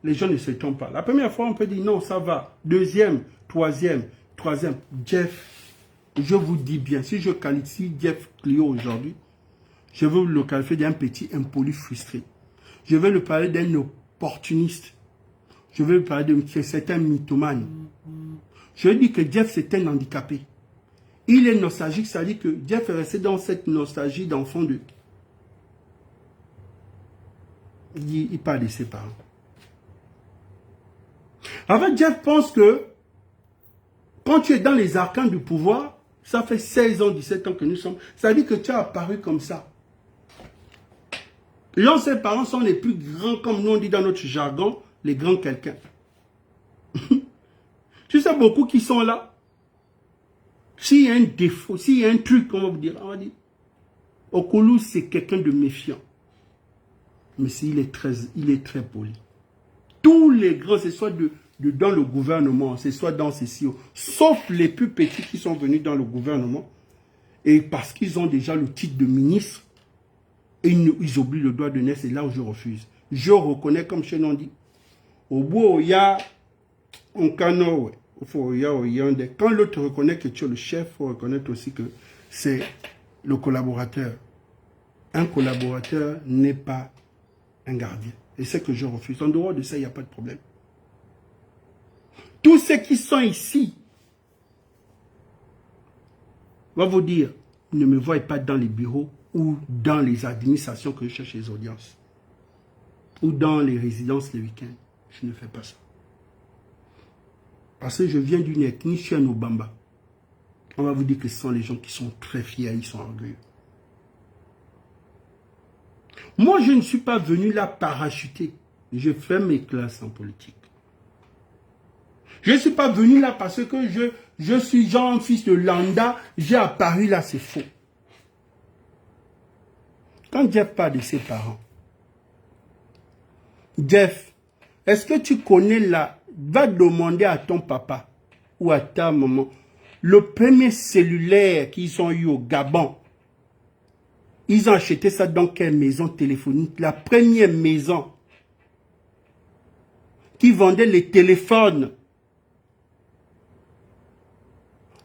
Speaker 1: les gens ne se trompent pas. La première fois, on peut dire non, ça va. Deuxième, troisième. Jeff, je vous dis bien, si je qualifie Jeff Clio aujourd'hui, je veux le qualifier d'un petit impoli frustré. Je vais le parler d'un opportuniste. Je vais le parler de c'est un mythomane. Je dis que Jeff, c'est un handicapé. Il est nostalgique, ça dit que Jeff est resté dans cette nostalgie d'enfant de... Il parle de ses parents. En fait, Jeff pense que quand tu es dans les arcanes du pouvoir, ça fait 16 ans, 17 ans que nous sommes, ça dit que tu as apparu comme ça. Ses parents sont les plus grands, comme nous on dit dans notre jargon, les grands quelqu'un. Tu sais, beaucoup qui sont là. S'il y a un défaut, s'il y a un truc, on va dire, Okolo, c'est quelqu'un de méfiant. Mais il est très poli. Tous les grands, ce soit dans le gouvernement, ce soit dans ces CEO, sauf les plus petits qui sont venus dans le gouvernement, et parce qu'ils ont déjà le titre de ministre, et ils oublient le droit de naître, c'est là où je refuse. Je reconnais, comme chez nous on dit, au bout, il y a un canon, quand l'autre reconnaît que tu es le chef, il faut reconnaître aussi que c'est le collaborateur. Un collaborateur n'est pas un gardien. Et c'est que je refuse. En dehors de ça, il n'y a pas de problème. Tous ceux qui sont ici, on va vous dire, ne me voyez pas dans les bureaux ou dans les administrations que je cherche les audiences. Ou dans les résidences les week-ends. Je ne fais pas ça. Parce que je viens d'une ethnie, je suis un Obamba. On va vous dire que ce sont les gens qui sont très fiers, ils sont orgueilleux. Moi, je ne suis pas venu là parachuter. Je fais mes classes en politique. Je ne suis pas venu là parce que je suis genre fils de Landa, j'ai apparu là, c'est faux. Quand Jeff parle de ses parents, Jeff, est-ce que tu connais là, va demander à ton papa ou à ta maman, le premier cellulaire qu'ils ont eu au Gabon, ils ont acheté ça dans quelle maison téléphonique? La première maison qui vendait les téléphones.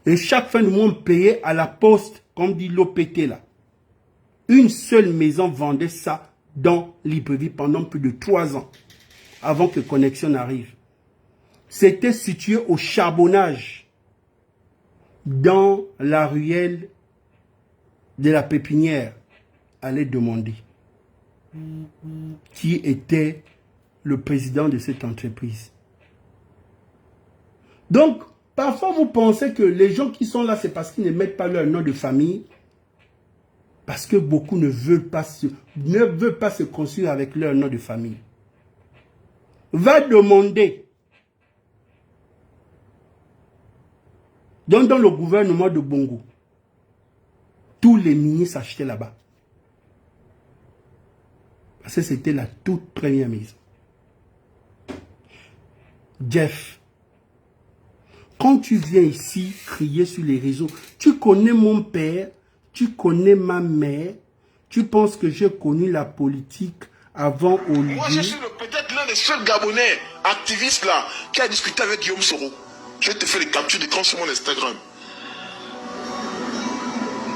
Speaker 1: Et chaque fin de mois, on payait à la poste, comme dit l'OPT là. Une seule maison vendait ça dans Libreville pendant plus de 3 ans, avant que Connexion n'arrive. C'était situé au charbonnage, dans la ruelle de la Pépinière. Allait demander qui était le président de cette entreprise. Donc, parfois vous pensez que les gens qui sont là, c'est parce qu'ils ne mettent pas leur nom de famille, parce que beaucoup ne veulent pas se construire avec leur nom de famille. Va demander. Donc, dans le gouvernement de Bongo, tous les ministres achetaient là-bas. Parce que c'était la toute première maison. Jeff, quand tu viens ici crier sur les réseaux, tu connais mon père, tu connais ma mère, tu penses que j'ai connu la politique avant Olivier.
Speaker 2: Moi, je suis peut-être l'un des seuls Gabonais activistes là qui a discuté avec Guillaume Soro. Je te fais les captures d'écran sur mon Instagram.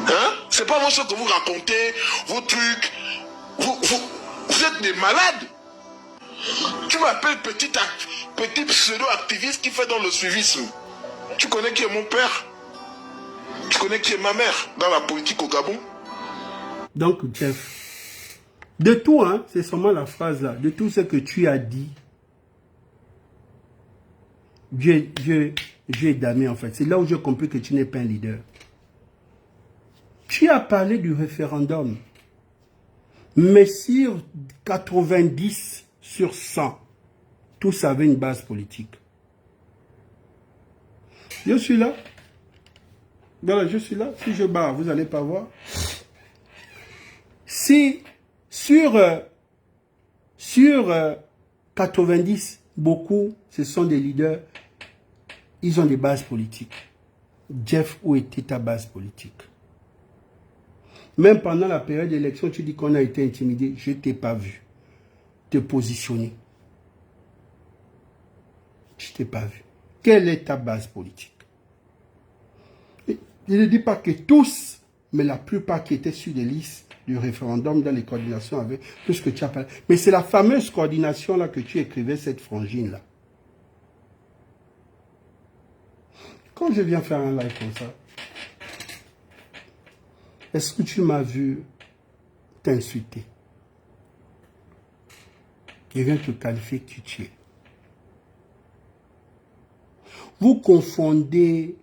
Speaker 2: Hein? C'est pas vos choses que vous racontez, vos trucs. Vous êtes des malades. Tu m'appelles petit pseudo-activiste qui fait dans le suivisme. Tu connais qui est mon père? Tu connais qui est ma mère dans la politique au Gabon?
Speaker 1: Donc, Jeff, de tout, hein, c'est seulement la phrase là, de tout ce que tu as dit, Dieu est damné en fait. C'est là où j'ai compris que tu n'es pas un leader. Tu as parlé du référendum. Mais sur 90 sur 100, tous avaient une base politique. Je suis là. Voilà, je suis là. Si je barre, vous n'allez pas voir. Si sur 90, beaucoup, ce sont des leaders, ils ont des bases politiques. Jeff, où était ta base politique? Même pendant la période d'élection, tu dis qu'on a été intimidé. Je ne t'ai pas vu te positionner. Je ne t'ai pas vu. Quelle est ta base politique? Je ne dis pas que tous, mais la plupart qui étaient sur les listes du référendum dans les coordinations avec tout ce que tu as parlé. Mais c'est la fameuse coordination là que tu écrivais, cette frangine là. Quand je viens faire un live comme ça, est-ce que tu m'as vu t'insulter? Je viens te qualifier que tu es. Vous confondez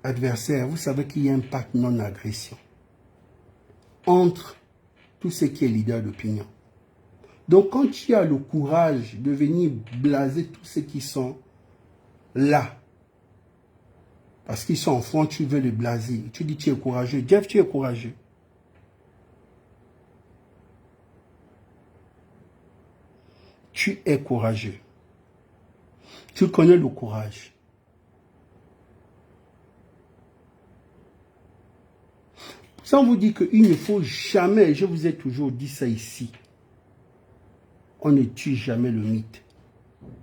Speaker 1: adversaire, vous savez qu'il y a un pacte non-agression entre tout ce qui est leader d'opinion. Donc quand tu as le courage de venir blaser tous ceux qui sont là, parce qu'ils sont en front, tu veux les blaser, tu dis tu es courageux. Jeff, tu es courageux. Tu es courageux. Tu connais le courage. Sans vous dire qu'il ne faut jamais, je vous ai toujours dit ça ici, on ne tue jamais le mythe.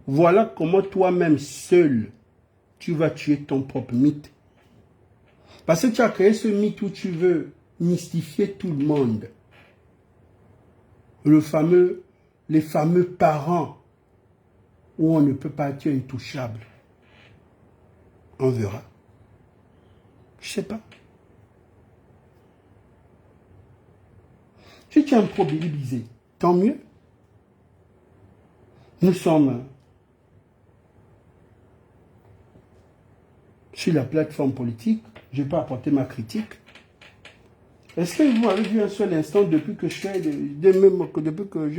Speaker 1: Voilà comment toi-même seul, tu vas tuer ton propre mythe. Parce que tu as créé ce mythe où tu veux mystifier tout le monde. Les fameux parents où on ne peut pas être intouchable. On verra. Je ne sais pas. Si tu es un pro-bilibisé, tant mieux. Nous sommes sur la plateforme politique. Je peux apporter ma critique. Est-ce que vous m'avez vu un seul instant depuis que je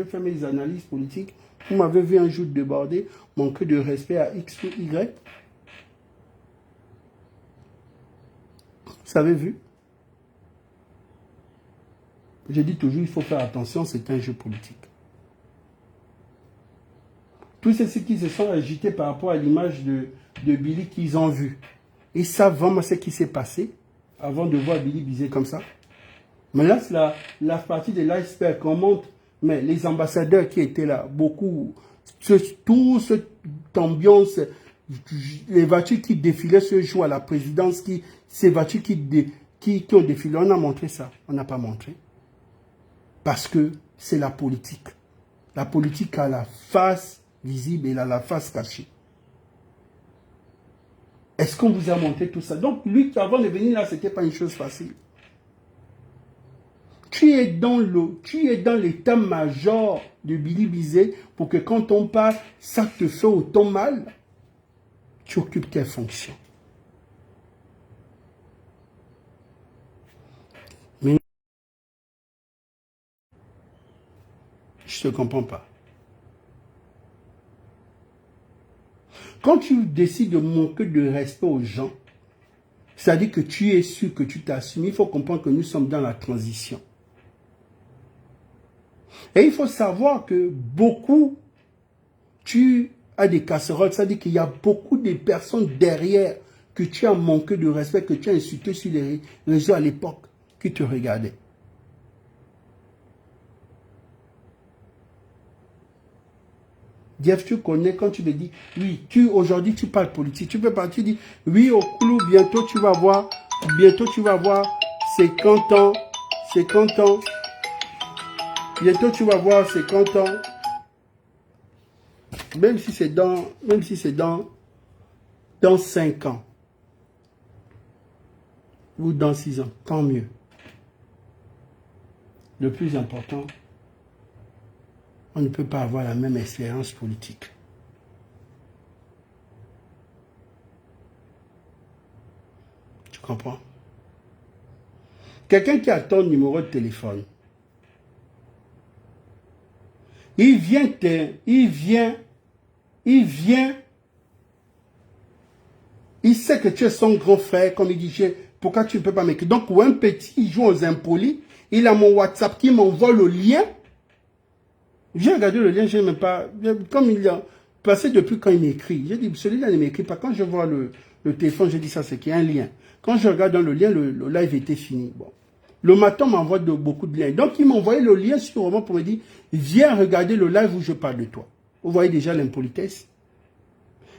Speaker 1: fais mes analyses politiques, vous m'avez vu un jour déborder, manquer de respect à X ou Y? Vous avez vu? Je dis toujours, il faut faire attention, c'est un jeu politique. Tous ceux qui se sont agités par rapport à l'image de Billy qu'ils ont vu, ils savent vraiment ce qui s'est passé avant de voir Billy Bizet comme ça. Mais là, c'est la partie de l'iceberg qu'on montre. Mais les ambassadeurs qui étaient là, beaucoup, toute cette ambiance, les voitures qui défilaient ce jour à la présidence, ces voitures qui ont défilé, on a montré ça. On n'a pas montré. Parce que c'est la politique. La politique a la face visible et elle a la face cachée. Est-ce qu'on vous a montré tout ça? Donc, lui, avant de venir là, ce n'était pas une chose facile. Tu es dans l'état-major de Billy Bizet pour que quand on parle, ça te fait autant mal. Tu occupes quelle fonction? Mais je ne te comprends pas. Quand tu décides de manquer de respect aux gens, c'est-à-dire que tu es sûr que tu t'assumes, il faut comprendre que nous sommes dans la transition. Et il faut savoir que beaucoup, tu as des casseroles, c'est-à-dire qu'il y a beaucoup de personnes derrière que tu as manqué de respect, que tu as insulté sur les réseaux à l'époque, qui te regardaient. Jeff, tu connais quand tu me dis, oui, aujourd'hui tu parles politique, tu peux pas, tu dis, oui, au clou, bientôt tu vas voir 50 ans, bientôt tu vas voir 50 ans, même si c'est dans 5 ans, ou dans 6 ans, tant mieux. Le plus important, on ne peut pas avoir la même expérience politique. Tu comprends? Quelqu'un qui a ton numéro de téléphone, il sait que tu es son grand frère, comme il dit, pourquoi tu ne peux pas m'écrire? Donc, pour un petit, il joue aux impolis, il a mon WhatsApp qui m'envoie le lien. J'ai regardé le lien, je n'aime pas, comme il y a, Parce que depuis quand il m'écrit, j'ai dit, celui-là ne m'écrit pas. Quand je vois le téléphone, j'ai dit ça, c'est qu'il y a un lien. Quand je regarde dans le lien, le live était fini. Bon. Le matin, m'envoie beaucoup de liens. Donc, il m'a envoyé le lien sur Roman pour me dire, viens regarder le live où je parle de toi. Vous voyez déjà l'impolitesse.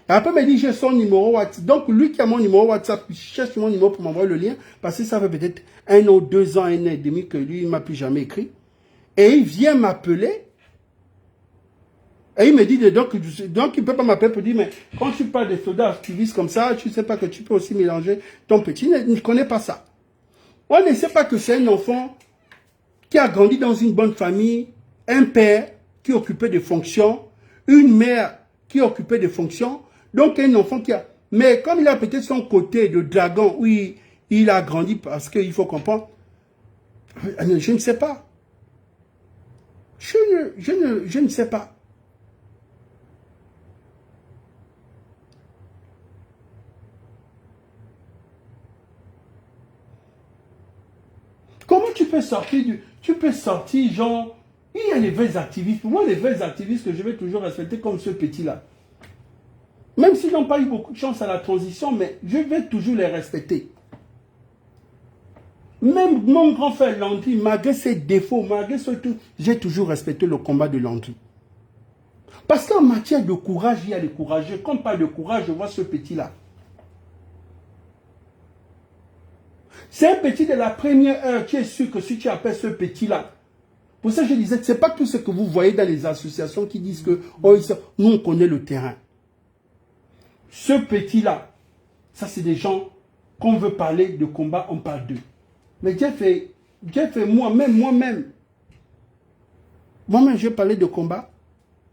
Speaker 1: Et après, il m'a dit, j'ai son numéro WhatsApp. Donc, lui qui a mon numéro WhatsApp, il cherche mon numéro pour m'envoyer le lien, parce que ça fait peut-être 1 ou 2 ans, 1 an et demi que lui, il ne m'a plus jamais écrit. Et il vient m'appeler. Et il me dit, donc il ne peut pas m'appeler pour dire, mais quand tu parles des soldats activistes comme ça, tu ne sais pas que tu peux aussi mélanger ton petit. Il ne connaît pas ça. On ne sait pas que c'est un enfant qui a grandi dans une bonne famille, un père qui occupait des fonctions, une mère qui occupait des fonctions, donc un enfant qui a... Mais comme il a peut-être son côté de dragon, où il a grandi, parce qu'il faut comprendre, je ne sais pas. Je ne sais pas. Comment tu peux sortir tu peux sortir, genre, il y a les vrais activistes. Pour moi, les vrais activistes que je vais toujours respecter comme ce petit-là. Même s'ils n'ont pas eu beaucoup de chance à la transition, mais je vais toujours les respecter. Même mon grand frère Landry, malgré ses défauts, malgré ce tout, j'ai toujours respecté le combat de Landry. Parce qu'en matière de courage, il y a les courageux. Quand on parle de courage, je vois ce petit-là. C'est un petit de la première heure, tu es sûr que si tu appelles ce petit-là, pour ça je disais, ce n'est pas tout ce que vous voyez dans les associations qui disent que oh, nous on connaît le terrain. Ce petit-là, ça c'est des gens qu'on veut parler de combat, on parle d'eux. Mais Dieu fait moi-même, je vais parler de combat.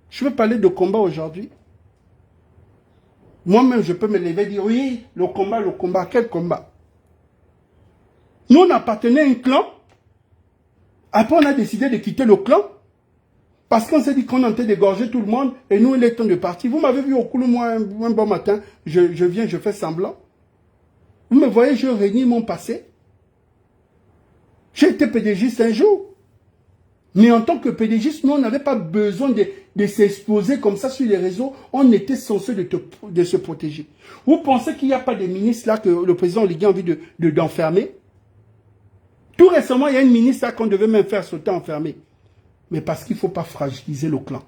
Speaker 1: Je veux parler de combat aujourd'hui. Moi-même, je peux me lever et dire, oui, le combat, quel combat? Nous, on appartenait à un clan. Après, on a décidé de quitter le clan. Parce qu'on s'est dit qu'on était d'égorger tout le monde. Et nous, il est temps de partir. Vous m'avez vu au Koulou, moi, un bon matin. Je viens, je fais semblant. Vous me voyez, je réunis mon passé. J'ai été pédégiste un jour. Mais en tant que pédégiste, nous, on n'avait pas besoin de s'exposer comme ça sur les réseaux. On était censé de se protéger. Vous pensez qu'il n'y a pas de ministres là que le président Oligui a envie d'enfermer? Tout récemment, il y a une ministre là qu'on devait même faire sauter enfermer. Mais parce qu'il ne faut pas fragiliser le clan.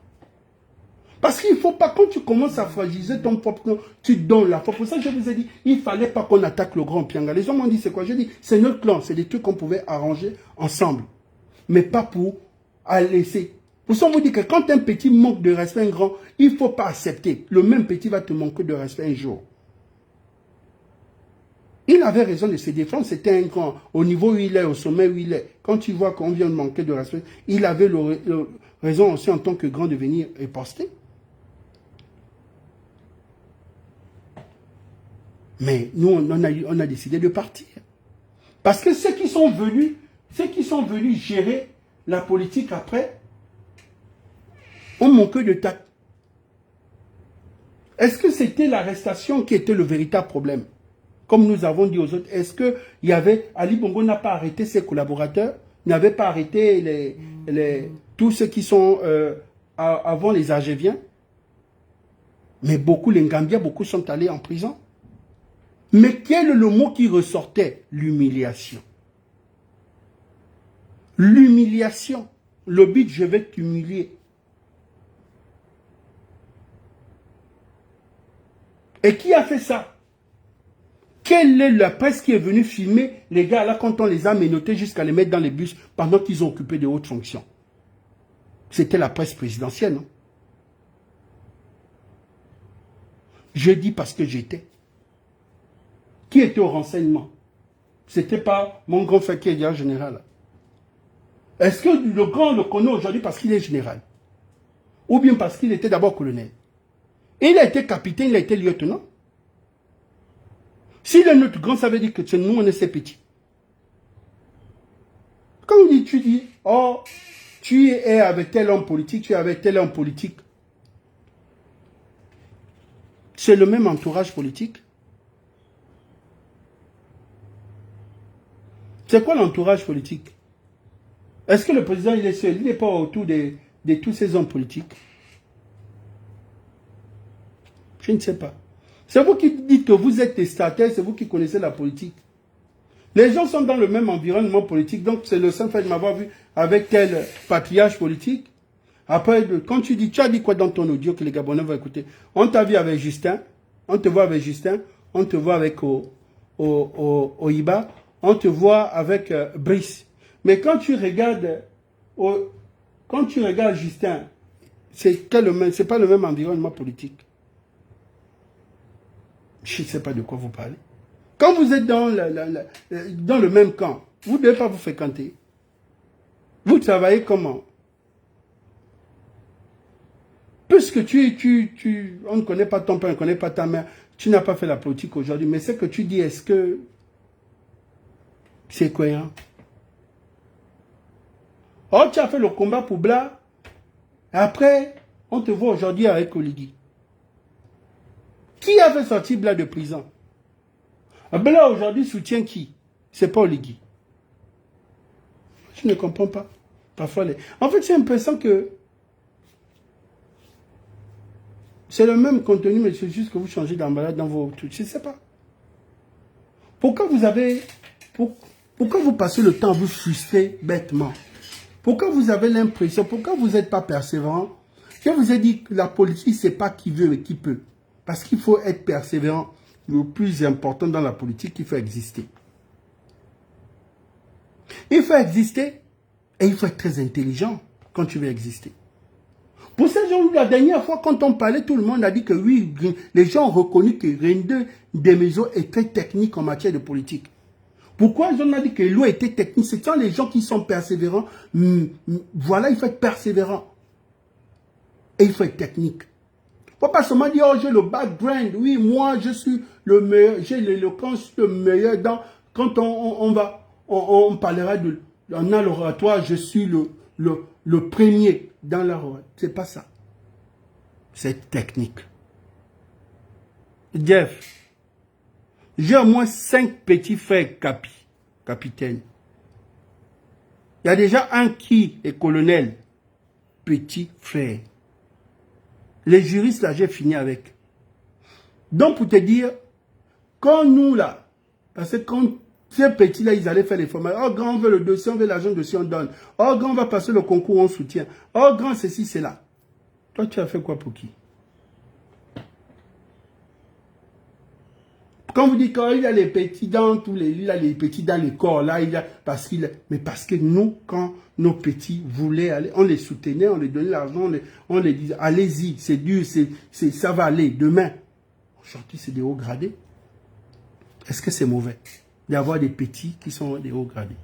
Speaker 1: Parce qu'il ne faut pas, quand tu commences à fragiliser ton propre clan, tu donnes la force. Pour ça, je vous ai dit, il ne fallait pas qu'on attaque le grand Pianga. Les gens m'ont dit, c'est quoi? J'ai dit, c'est notre clan. C'est des trucs qu'on pouvait arranger ensemble. Mais pas pour laisser. Pour ça, on vous dit que quand un petit manque de respect à un grand, il ne faut pas accepter. Le même petit va te manquer de respect un jour. Il avait raison de se défendre, c'était un grand. Au niveau où il est, au sommet où il est, quand tu vois qu'on vient de manquer de respect, il avait raison aussi en tant que grand de venir riposter. Mais nous, on a décidé de partir. Parce que ceux qui sont venus gérer la politique après, ont manqué de tact. Est-ce que c'était l'arrestation qui était le véritable problème? Comme nous avons dit aux autres, est-ce que Ali Bongo n'a pas arrêté ses collaborateurs, n'avait pas arrêté tous ceux qui sont avant les Argéviens? Mais beaucoup, les Ngambia, beaucoup sont allés en prison. Mais quel est le mot qui ressortait? L'humiliation. L'humiliation. Le but, je vais t'humilier. Et qui a fait ça? Quelle est la presse qui est venue filmer les gars là quand on les a menottés jusqu'à les mettre dans les bus pendant qu'ils ont occupé de hautes fonctions? C'était la presse présidentielle, non? Je dis parce que j'étais. Qui était au renseignement? C'était pas mon grand frère qui est déjà général. Est-ce que le grand le connaît aujourd'hui parce qu'il est général? Ou bien parce qu'il était d'abord colonel? Et il a été capitaine, il a été lieutenant. S'il est notre grand, ça veut dire que nous, on est ses petits. Quand tu dis, oh, tu es avec tel homme politique, tu es avec tel homme politique. C'est le même entourage politique. C'est quoi l'entourage politique? Est-ce que le président, il est seul? Il n'est pas autour de tous ces hommes politiques. Je ne sais pas. C'est vous qui dites que vous êtes testataire, c'est vous qui connaissez la politique. Les gens sont dans le même environnement politique, donc c'est le simple fait de m'avoir vu avec tel patriarche politique. Après, quand tu dis, tu as dit quoi dans ton audio que les Gabonais vont écouter? On t'a vu avec Justin, on te voit avec Justin, on te voit avec Oiba, on te voit avec Brice. Mais quand tu regardes Justin, c'est pas le même environnement politique. Je ne sais pas de quoi vous parlez. Quand vous êtes dans le même camp, vous ne devez pas vous fréquenter. Vous travaillez comment? Puisque on ne connaît pas ton père, on ne connaît pas ta mère, tu n'as pas fait la politique aujourd'hui, mais ce que tu dis, est-ce que c'est cohérent? Oh, tu as fait le combat pour Bla, après, on te voit aujourd'hui avec Oligui. Qui a fait sortir Bla de prison? Bla aujourd'hui soutient qui? C'est pas Oligui. Je ne comprends pas. Parfois, en fait, j'ai l'impression que c'est le même contenu, mais c'est juste que vous changez d'emballage dans vos trucs. Je ne sais pas. Pourquoi vous passez le temps à vous frustrer bêtement? Pourquoi vous avez l'impression, pourquoi vous n'êtes pas persévérant? Je vous ai dit que la politique, ce n'est pas qui veut et qui peut. Parce qu'il faut être persévérant. Le plus important dans la politique, il faut exister. Il faut exister et il faut être très intelligent quand tu veux exister. Pour ces gens, la dernière fois, quand on parlait, tout le monde a dit que oui, les gens ont reconnu que Rende Demezo est très technique en matière de politique. Pourquoi on a dit que l'eau était technique? C'est quand les gens qui sont persévérants, voilà, il faut être persévérant. Et il faut être technique. Il ne faut pas seulement dire, oh, j'ai le background, oui, moi, je suis le meilleur, j'ai l'éloquence, le meilleur dans, quand on parlera en l'oratoire, je suis le premier dans l'oratoire. C'est pas ça. C'est technique. Jeff, j'ai au moins 5 petits frères capitaines. Il y a déjà un qui est colonel, petit frère. Les juristes, là, j'ai fini avec. Donc, pour te dire, quand nous, là, parce que quand ces petits-là, ils allaient faire les formations, oh, grand, on veut le dossier, on veut l'argent de dossier, on donne. Oh, grand, on va passer le concours, on soutient. Oh, grand, ceci, c'est là. Toi, tu as fait quoi pour qui? Quand vous dites qu'il a les petits dans il a les petits dans les corps, là, parce que nous, quand nos petits voulaient aller, on les soutenait, on les donnait l'argent, on les disait, allez-y, c'est dur, ça va aller, demain. Aujourd'hui, c'est des hauts gradés. Est-ce que c'est mauvais d'avoir des petits qui sont des hauts gradés?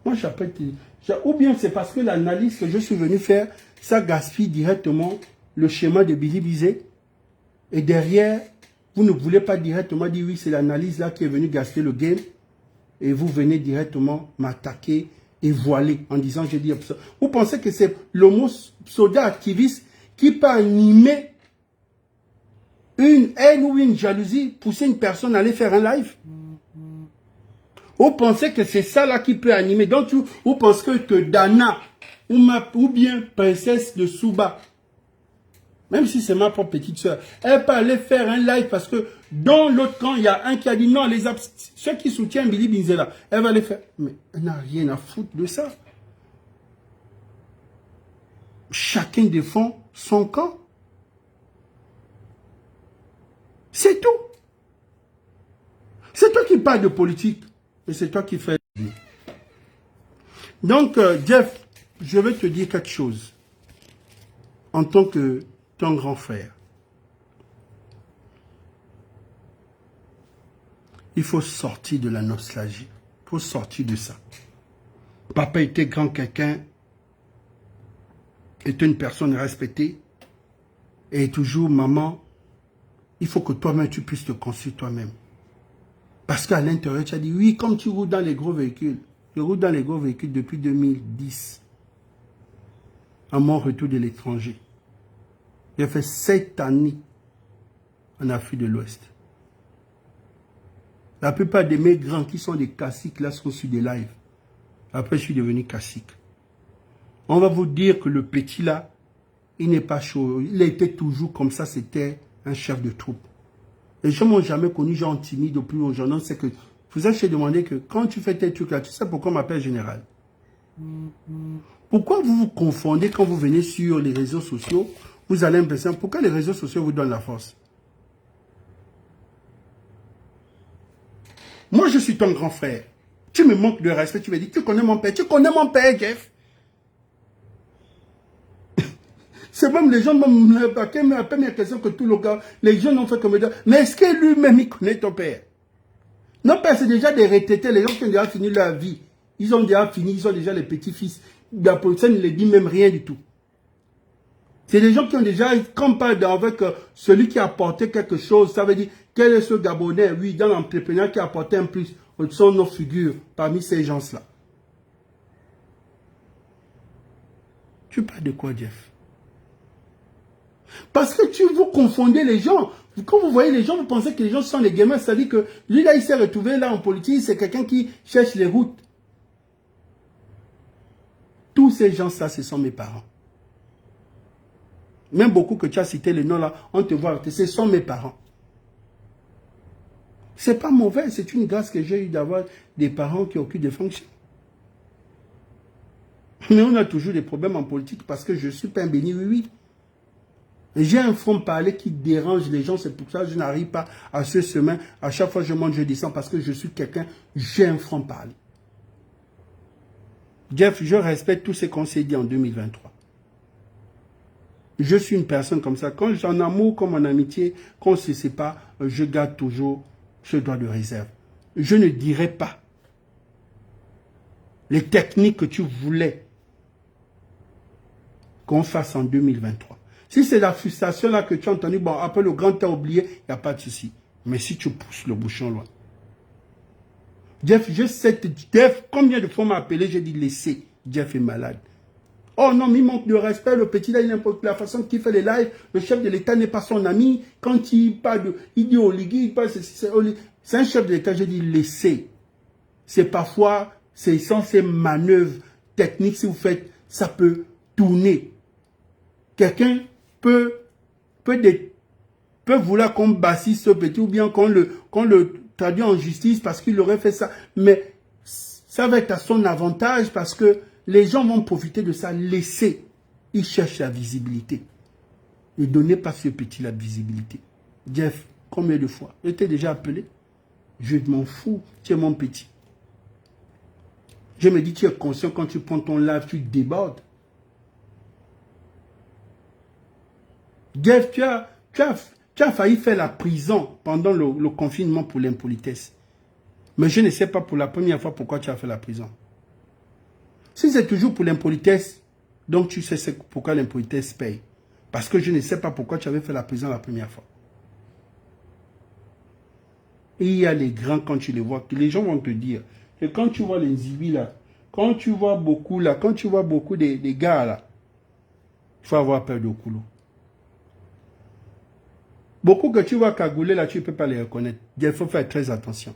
Speaker 1: Moi, ou bien c'est parce que l'analyse que je suis venu faire, ça gaspille directement le schéma de Billy Bizet. Et derrière, vous ne voulez pas directement dire oui, c'est l'analyse là qui est venue gaspiller le game. Et vous venez directement m'attaquer et voiler en disant j'ai dit ça. Vous pensez que c'est l'homo soda activiste qui peut animer une haine ou une jalousie, pousser une personne à aller faire un live? Vous pensez que c'est ça là qui peut animer? Donc vous pensez que Dana ou bien princesse de Souba, même si c'est ma propre petite soeur, elle peut aller faire un live parce que dans l'autre camp, il y a un qui a dit non, ceux qui soutiennent Billy Binzela, elle va aller faire. Mais elle n'a rien à foutre de ça. Chacun défend son camp. C'est tout. C'est toi qui parles de politique. Et c'est toi qui fais. Donc, Jeff, je vais te dire quelque chose. En tant que ton grand frère. Il faut sortir de la nostalgie. Il faut sortir de ça. Papa était grand quelqu'un. Était une personne respectée. Et toujours maman. Il faut que toi-même tu puisses te construire toi-même. Parce qu'à l'intérieur, tu as dit, oui, comme tu roules dans les gros véhicules. Je roule dans les gros véhicules depuis 2010. À mon retour de l'étranger. J'ai fait 7 années en Afrique de l'Ouest. La plupart de mes grands qui sont des caciques, là, sont sur des lives. Après, je suis devenu cacique. On va vous dire que le petit là, il n'est pas chaud. Il était toujours comme ça, c'était un chef de troupe. Les gens m'ont jamais connu, gens timide au plus haut. J'en sais que, vous avez demandé que quand tu fais tes trucs là, tu sais pourquoi on m'appelle général? Pourquoi vous vous confondez quand vous venez sur les réseaux sociaux? Vous avez l'impression, pourquoi les réseaux sociaux vous donnent la force? Moi, je suis ton grand frère. Tu me manques de respect, tu me dis, tu connais mon père. Tu connais mon père, Jeff. C'est même les gens, la première question que tout le gars, les gens ont fait comme ça. Mais est-ce que lui-même, il connaît ton père? Non, père, c'est déjà des retraités, les gens qui ont déjà fini leur vie. Ils ont déjà fini, ils ont déjà les petits-fils. La police ne les dit même rien du tout. C'est des gens qui ont déjà, quand on parle avec celui qui a apporté quelque chose, ça veut dire, quel est ce Gabonais, oui, dans l'entrepreneur qui a apporté un plus, ce sont nos figures parmi ces gens-là. Tu parles de quoi, Jeff? Parce que vous confondez les gens. Quand vous voyez les gens, vous pensez que les gens sont les gamins. Ça dit que lui, là, il s'est retrouvé là en politique. C'est quelqu'un qui cherche les routes. Tous ces gens-là, ce sont mes parents. Même beaucoup que tu as cité les noms là, on te voit, ce sont mes parents. C'est pas mauvais, c'est une grâce que j'ai eu d'avoir des parents qui occupent des fonctions. Mais on a toujours des problèmes en politique parce que je suis pas un béni, oui. J'ai un franc-parler qui dérange les gens, c'est pour ça que je n'arrive pas à ce chemin. À chaque fois que je monte, je descends parce que je suis quelqu'un, j'ai un franc-parler. Jeff, je respecte tout ce qu'on s'est dit en 2023. Je suis une personne comme ça. Quand j'ai en amour comme en amitié, quand on ne se sépare, je garde toujours ce droit de réserve. Je ne dirai pas les techniques que tu voulais qu'on fasse en 2023. Si c'est la frustration là que tu as entendu, bon, après le grand t'a oublié, il n'y a pas de souci. Mais si tu pousses le bouchon loin. Jeff, je sais, Jeff, combien de fois m'a appelé, j'ai dit laissez, Jeff est malade. Oh non, mais il manque de respect, le petit là, il n'importe la façon qu'il fait les lives, le chef de l'État n'est pas son ami. Quand il parle de, il dit Oligui, il parle, c'est un chef de l'État, j'ai dit laissez. C'est parfois, c'est sans ces manœuvres techniques, si vous faites, ça peut tourner. Quelqu'un peut vouloir qu'on bassisse ce petit ou bien qu'on le traduit en justice parce qu'il aurait fait ça. Mais ça va être à son avantage parce que les gens vont profiter de ça. Laissez. Ils cherchent la visibilité. Ne donnez pas ce petit la visibilité. Jeff, combien de fois? Je t'ai déjà appelé. Je m'en fous. Tu es mon petit. Je me dis, tu es conscient quand tu prends ton live, tu débordes. Jeff, tu as failli faire la prison pendant le confinement pour l'impolitesse. Mais je ne sais pas pour la première fois pourquoi tu as fait la prison. Si c'est toujours pour l'impolitesse, donc tu sais pourquoi l'impolitesse paye. Parce que je ne sais pas pourquoi tu avais fait la prison la première fois. Et il y a les grands, quand tu les vois, les gens vont te dire que quand tu vois les Zibi là, quand tu vois beaucoup là, quand tu vois beaucoup des gars là, il faut avoir peur de Koulo. Beaucoup que tu vois cagoulés là, tu ne peux pas les reconnaître. Il faut faire très attention.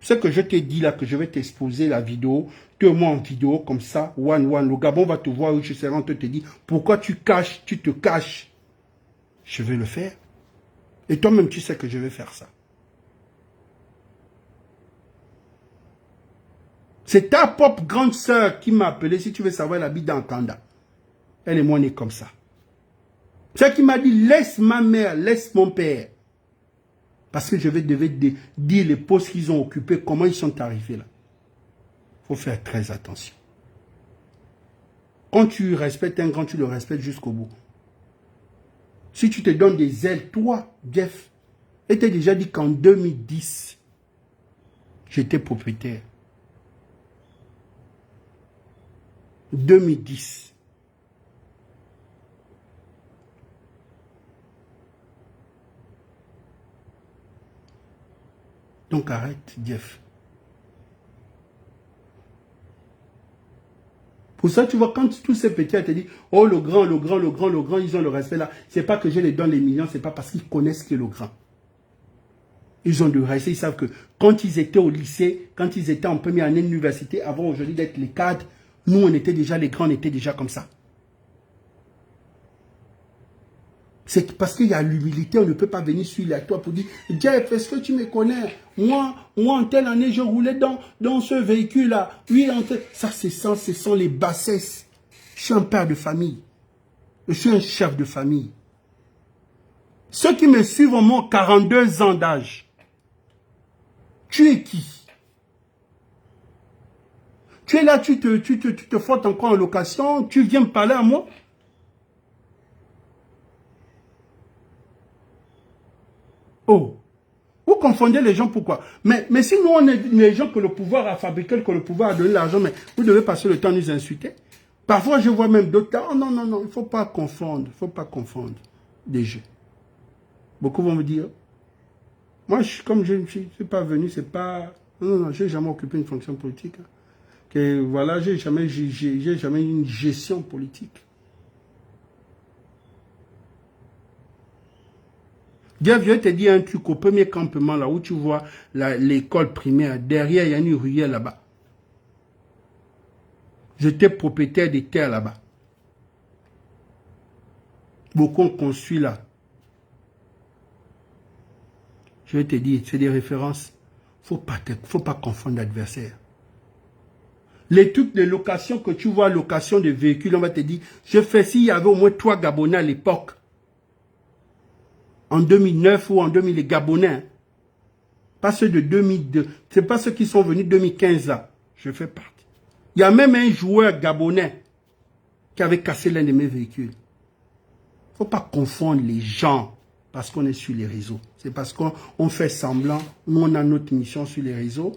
Speaker 1: Ce que je t'ai dit là, que je vais t'exposer la vidéo, moi en vidéo comme ça, le Gabon va te voir, je serai en train de te dire, pourquoi tu te caches. Je vais le faire. Et toi-même, tu sais que je vais faire ça. C'est ta propre grande sœur qui m'a appelé, si tu veux savoir la vie d'Antanda. Elle et moi, on est comme ça. C'est qui m'a dit, laisse ma mère, laisse mon père. Parce que je devais dire les postes qu'ils ont occupés, comment ils sont arrivés là. Il faut faire très attention. Quand tu respectes un grand, tu le respectes jusqu'au bout. Si tu te donnes des ailes, toi, Jeff, et t'ai déjà dit qu'en 2010, j'étais propriétaire. 2010. Donc arrête, Jeff. Pour ça, tu vois, quand tous ces petits te disent, oh le grand, ils ont le respect là. C'est pas que je les donne les millions, c'est pas parce qu'ils connaissent que le grand. Ils ont du respect, ils savent que quand ils étaient au lycée, quand ils étaient en première année d'université, avant aujourd'hui d'être les cadres, Nous, on était déjà, les grands, on était déjà comme ça. C'est parce qu'il y a l'humilité, on ne peut pas venir sur la toi pour dire, Jeff, est-ce que tu me connais? Moi, en telle année, je roulais dans ce véhicule-là. Oui, ça, c'est sans les bassesses. Je suis un père de famille. Je suis un chef de famille. Ceux qui me suivent ont moins 42 ans d'âge. Tu es qui? Tu es là, tu te frottes encore en location, tu viens me parler à moi? Oh, vous confondez les gens, pourquoi? Mais si nous, on est les gens que le pouvoir a fabriqué, que le pouvoir a donné l'argent, mais vous devez passer le temps à nous insulter. Parfois, je vois même d'autres, oh non, il ne faut pas confondre, des jeux. Beaucoup vont me dire, moi, comme je ne suis pas venu, c'est pas, non, je n'ai jamais occupé une fonction politique. Que voilà, j'ai jamais eu une gestion politique. Jeff, je te dis un truc, au premier campement, là où tu vois l'école primaire, derrière, il y a une ruelle là-bas. J'étais propriétaire des terres là-bas. Beaucoup ont construit là. Je vais te dire, c'est des références. Faut pas confondre l'adversaire. Les trucs de location que tu vois, location de véhicules, on va te dire, je fais s'il y avait au moins 3 Gabonais à l'époque. En 2009 ou en 2000, les Gabonais. Pas ceux de 2002. Ce n'est pas ceux qui sont venus 2015 là. Je fais partie. Il y a même un joueur gabonais qui avait cassé l'un de mes véhicules. Il ne faut pas confondre les gens parce qu'on est sur les réseaux. C'est parce qu'on fait semblant. Nous, on a notre mission sur les réseaux.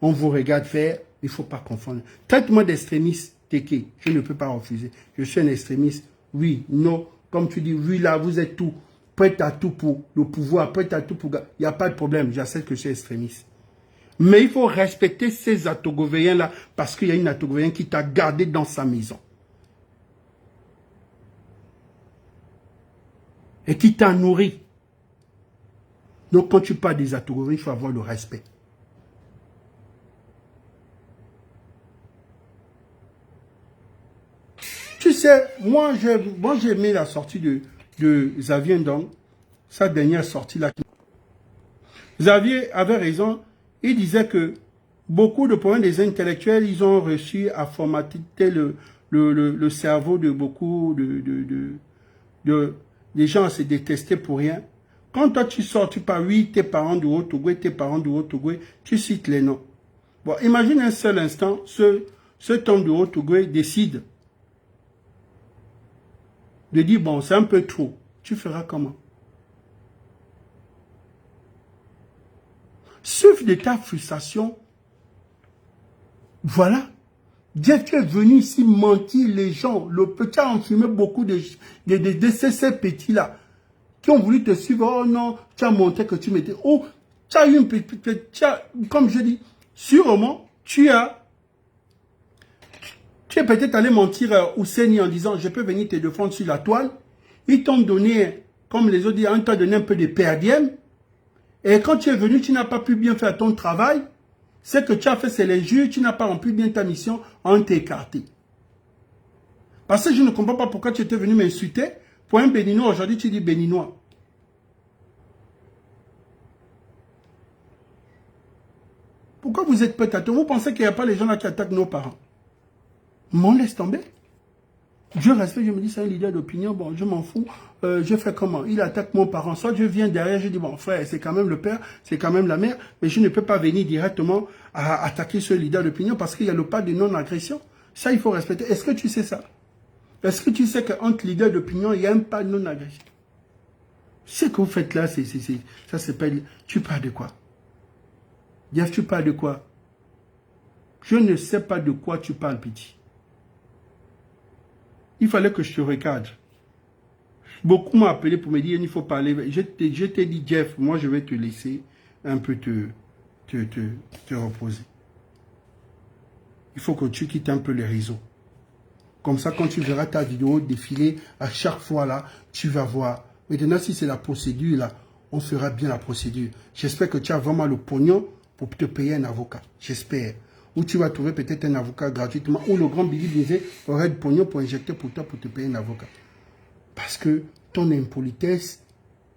Speaker 1: On vous regarde faire. Il ne faut pas confondre. Traite-moi d'extrémiste, Teke. Je ne peux pas refuser. Je suis un extrémiste. Oui, non. Comme tu dis, oui, là, vous êtes tout. Prêt à tout pour le pouvoir, prêt à tout pour... Il n'y a pas de problème, j'accepte que je suis extrémiste. Mais il faut respecter ces Atogovéens-là parce qu'il y a une Atogovéen qui t'a gardé dans sa maison. Et qui t'a nourri. Donc quand tu parles des Atogovéens, il faut avoir le respect. Tu sais, moi j'ai aimé la sortie de Xavier Ndong, sa dernière sortie là. Xavier avait raison, il disait que beaucoup de problèmes des intellectuels, ils ont réussi à formater le cerveau de beaucoup des gens à se détester pour rien. Quand toi tu sors, tu parles, oui, tes parents du Haut-Togo, tu cites les noms. Bon, imagine un seul instant, cet homme du Haut-Togo décide de dire, bon, c'est un peu trop. Tu feras comment? Sauf de ta frustration, voilà. Dieu, tu es venu ici mentir les gens. Le petit a enfumé beaucoup de ces petits-là qui ont voulu te suivre. Oh non, tu as montré que tu m'étais... Oh, tu as eu une petite... Comme je dis, sûrement, tu es peut-être allé mentir à Ousseini en disant, je peux venir te défendre sur la toile. Ils t'ont donné, comme les autres disent, on t'a donné un peu de perdième. Et quand tu es venu, tu n'as pas pu bien faire ton travail. Ce que tu as fait, c'est l'injure. Tu n'as pas rempli bien ta mission. On t'a écarté. Parce que je ne comprends pas pourquoi tu étais venu m'insulter. Pour un béninois, aujourd'hui, tu dis béninois. Pourquoi vous êtes peut-être... Vous pensez qu'il n'y a pas les gens là qui attaquent nos parents? M'en laisse tomber. Je respecte, je me dis, c'est un leader d'opinion, bon, je m'en fous, je fais comment? Il attaque mon parent, soit je viens derrière, je dis, bon, frère, c'est quand même le père, c'est quand même la mère, mais je ne peux pas venir directement à attaquer ce leader d'opinion parce qu'il y a le pas de non-agression. Ça, il faut respecter. Est-ce que tu sais ça? Est-ce que tu sais qu'entre leaders d'opinion, il y a un pas de non-agression? Ce que vous faites là, ça s'appelle, tu parles de quoi? Jeff, tu parles de quoi? Je ne sais pas de quoi tu parles, petit. Il fallait que je te recadre. Beaucoup m'ont appelé pour me dire, il faut parler. Je t'ai dit, Jeff, moi je vais te laisser un peu te reposer. Il faut que tu quittes un peu les réseaux. Comme ça, quand tu verras ta vidéo défiler, à chaque fois là, tu vas voir. Maintenant, si c'est la procédure là, on fera bien la procédure. J'espère que tu as vraiment le pognon pour te payer un avocat. J'espère. où tu vas trouver peut-être un avocat gratuitement, où le grand Billy disait aurait de pognon pour injecter pour toi pour te payer un avocat. Parce que ton impolitesse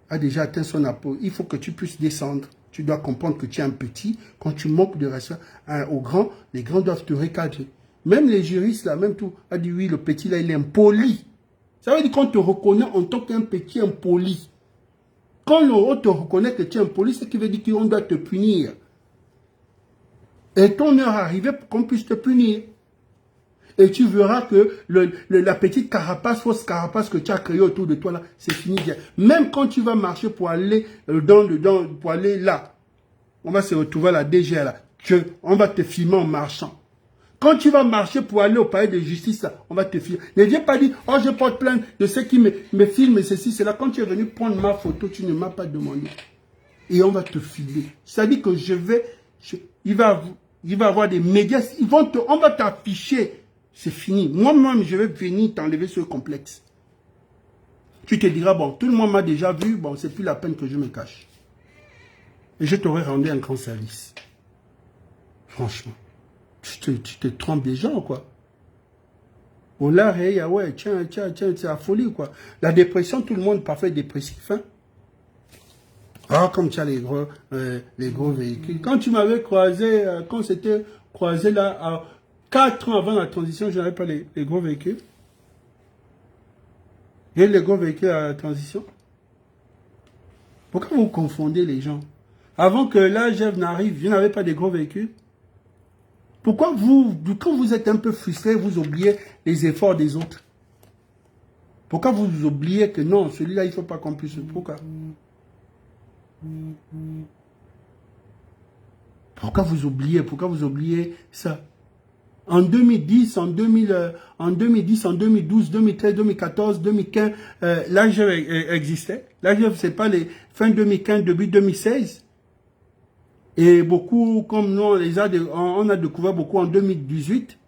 Speaker 1: a déjà atteint son apogée. Il faut que tu puisses descendre. Tu dois comprendre que tu es un petit. Quand tu manques de respect aux grands, les grands doivent te recadrer. Même les juristes, là, même tout, a dit oui, le petit, là, il est impoli. Ça veut dire qu'on te reconnaît en tant qu'un petit impoli. Quand on te reconnaît que tu es impoli, c'est ce qui veut dire qu'on doit te punir. Et ton heure arrivée pour qu'on puisse te punir. Et tu verras que la petite carapace, fausse carapace que tu as créée autour de toi, là, c'est fini. Même quand tu vas marcher pour aller pour aller là, on va se retrouver à la DG, là, on va te filmer en marchant. Quand tu vas marcher pour aller au palais de justice, là, on va te filmer. Ne viens pas dire, oh, je porte plainte de ceux qui me filment, ceci, cela. Quand tu es venu prendre ma photo, tu ne m'as pas demandé. Et on va te filmer. C'est-à-dire que il va y avoir des médias, on va t'afficher. C'est fini. Moi-même, je vais venir t'enlever ce complexe. Tu te diras, bon, tout le monde m'a déjà vu, bon, c'est plus la peine que je me cache. Et je t'aurais rendu un grand service. Franchement. Tu te trompes des gens, quoi. Oh là, hey, ouais, tiens, c'est la folie, quoi. La dépression, tout le monde parfait dépressif, hein. Ah, comme tu as les gros véhicules. Quand tu m'avais croisé, quand c'était croisé là, 4 ans avant la transition, je n'avais pas les gros véhicules. Il y a les gros véhicules à la transition. Pourquoi vous confondez les gens? Avant que l'AGF n'arrive, je n'avais pas de gros véhicules. Pourquoi quand vous êtes un peu frustré, vous oubliez les efforts des autres? Pourquoi vous oubliez que non, celui-là, il ne faut pas qu'on puisse... Pourquoi? Pourquoi vous oubliez ça? En 2010, en 2012, 2013, 2014, 2015, l'AGF existait. L'AGF, c'est pas les fin 2015, début 2016. Et beaucoup, comme nous, on a découvert beaucoup en 2018.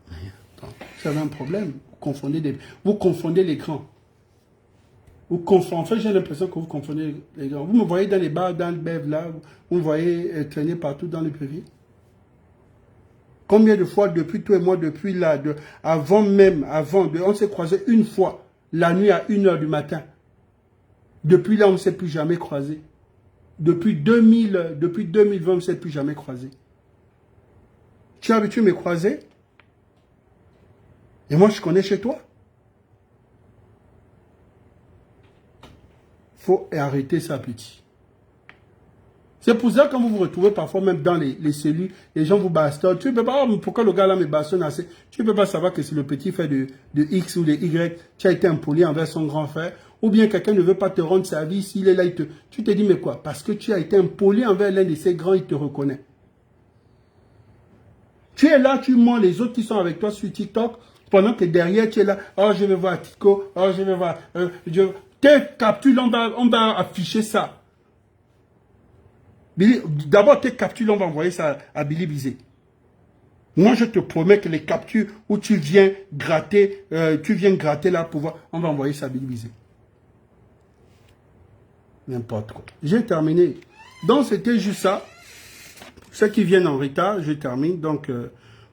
Speaker 1: Vous avez un problème. Vous confondez les grands. En fait, j'ai l'impression que vous confondez les grands. Vous me voyez dans les bars, dans le BEV, là, vous me voyez traîner partout dans le PV. Combien de fois depuis toi et moi, depuis là, on s'est croisés une fois, la nuit à 1h du matin. Depuis là, on ne s'est plus jamais croisé. Depuis 2020, on ne s'est plus jamais croisé. Tu as habitué de me croiser? Et moi, je connais chez toi. Il faut arrêter ça, petit. C'est pour ça que quand vous vous retrouvez parfois même dans les cellules, les gens vous bastonnent. Tu ne peux pas, pourquoi le gars là me bastonne assez? Tu ne peux pas savoir que c'est le petit frère de X ou de Y. Tu as été impoli envers son grand frère. Ou bien quelqu'un ne veut pas te rendre service, il est là, tu te dis mais quoi? Parce que tu as été impoli envers l'un de ses grands, il te reconnaît. Tu es là, tu mens les autres qui sont avec toi sur TikTok, pendant que derrière tu es là, oh je vais voir Tico, oh je vais voir, tes captures, on va afficher ça. D'abord tes captures, on va envoyer ça à Billy Bizet. Moi je te promets que les captures où tu viens gratter là pour voir, on va envoyer ça à Billy Bizet. N'importe quoi. J'ai terminé. Donc, c'était juste ça. Ceux qui viennent en retard, je termine. Donc,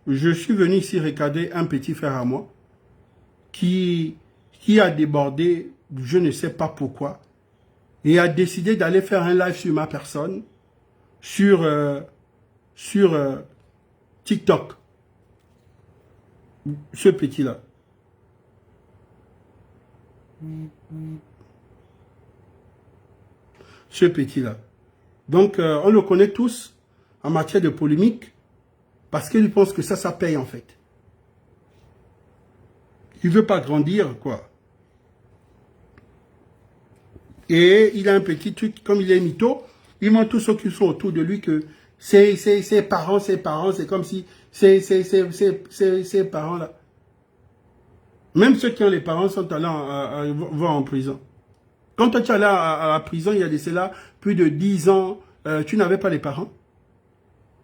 Speaker 1: je suis venu ici regarder un petit frère à moi qui a débordé, je ne sais pas pourquoi, et a décidé d'aller faire un live sur ma personne, sur TikTok. Ce petit-là. Ce petit-là. Donc, on le connaît tous en matière de polémique parce qu'il pense que ça paye en fait. Il ne veut pas grandir, quoi. Et il a un petit truc, comme il est mytho, il montre tous ceux qui sont autour de lui que ses parents, c'est comme si ces parents-là. Même ceux qui ont les parents sont allés vont en prison. Quand toi, tu es allé à la prison, il y a de cela plus de 10 ans, tu n'avais pas les parents.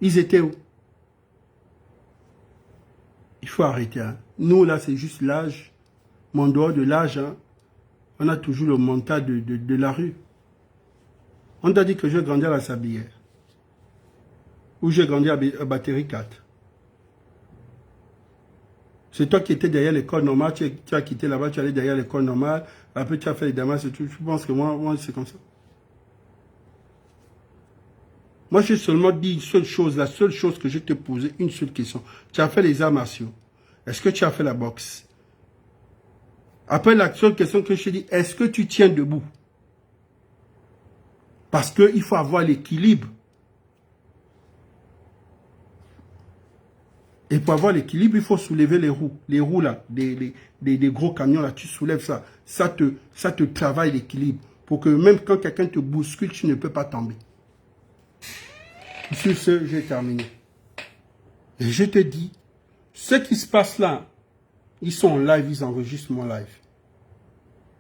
Speaker 1: Ils étaient où? Il faut arrêter. Hein. Nous, là, c'est juste l'âge. Mais en dehors de l'âge, hein, on a toujours le mental de la rue. On t'a dit que je grandis à la sablière. où j'ai grandi à Batterie 4. C'est toi qui étais derrière l'école normale, tu as quitté là-bas, tu es allé derrière l'école normale, après tu as fait les damas et tout. Je pense que moi c'est comme ça. Moi, j'ai seulement dit une seule chose, la seule chose que je te posais, une seule question. Tu as fait les arts martiaux. Est-ce que tu as fait la boxe? Après, la seule question que je t'ai dit, est-ce que tu tiens debout? Parce qu'il faut avoir l'équilibre. Et pour avoir l'équilibre, il faut soulever les roues. Les roues là, des gros camions là, tu soulèves ça. Ça te travaille l'équilibre. Pour que même quand quelqu'un te bouscule, tu ne peux pas tomber. Sur ce, j'ai terminé. Et je te dis, ce qui se passe là, ils sont en live, ils enregistrent mon live.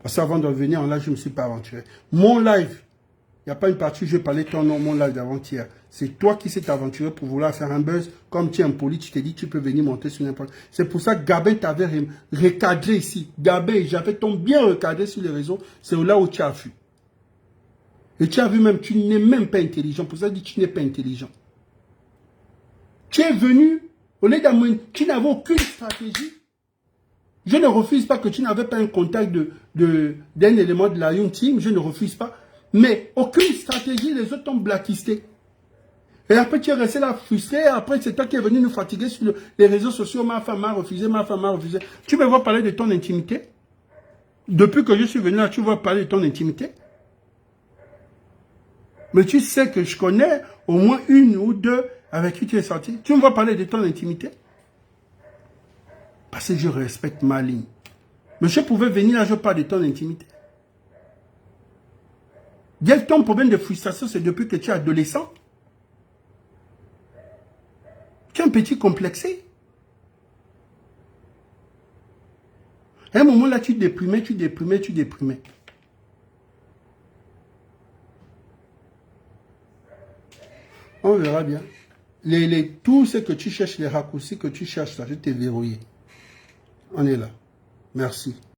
Speaker 1: Parce qu'avant de revenir en live, je ne me suis pas aventuré. Mon live, il n'y a pas une partie où je parlais de ton nom, mon live d'avant-hier. C'est toi qui s'est aventuré pour vouloir faire un buzz. Comme tu es impoli, tu t'es dit, tu peux venir monter sur n'importe. C'est pour ça que Gabin t'avait recadré ici. Gabin, j'avais ton bien recadré sur les réseaux. C'est là où tu as vu. Et tu as vu même, tu n'es même pas intelligent. Pour ça, je dis, tu n'es pas intelligent. Tu es venu, au lieu d'amener, tu n'avais aucune stratégie. Je ne refuse pas que tu n'avais pas un contact d'un élément de la Young Team. Je ne refuse pas. Mais aucune stratégie, les autres t'ont blacklisté. Et après, tu es resté là frustré. Après, c'est toi qui es venu nous fatiguer sur les réseaux sociaux. Ma femme m'a refusé, ma femme m'a refusé. Tu me vois parler de ton intimité? Depuis que je suis venu là, tu vois parler de ton intimité? Mais tu sais que je connais au moins une ou deux avec qui tu es sorti. Tu me vois parler de ton intimité? Parce que je respecte ma ligne. Mais je pouvais venir là, je parle de ton intimité. Ton problème de frustration, c'est depuis que tu es adolescent. Tu es un petit complexé. À un moment là, tu déprimais. On verra bien. Tout ce que tu cherches, les raccourcis que tu cherches là, je t'ai verrouillé. On est là. Merci.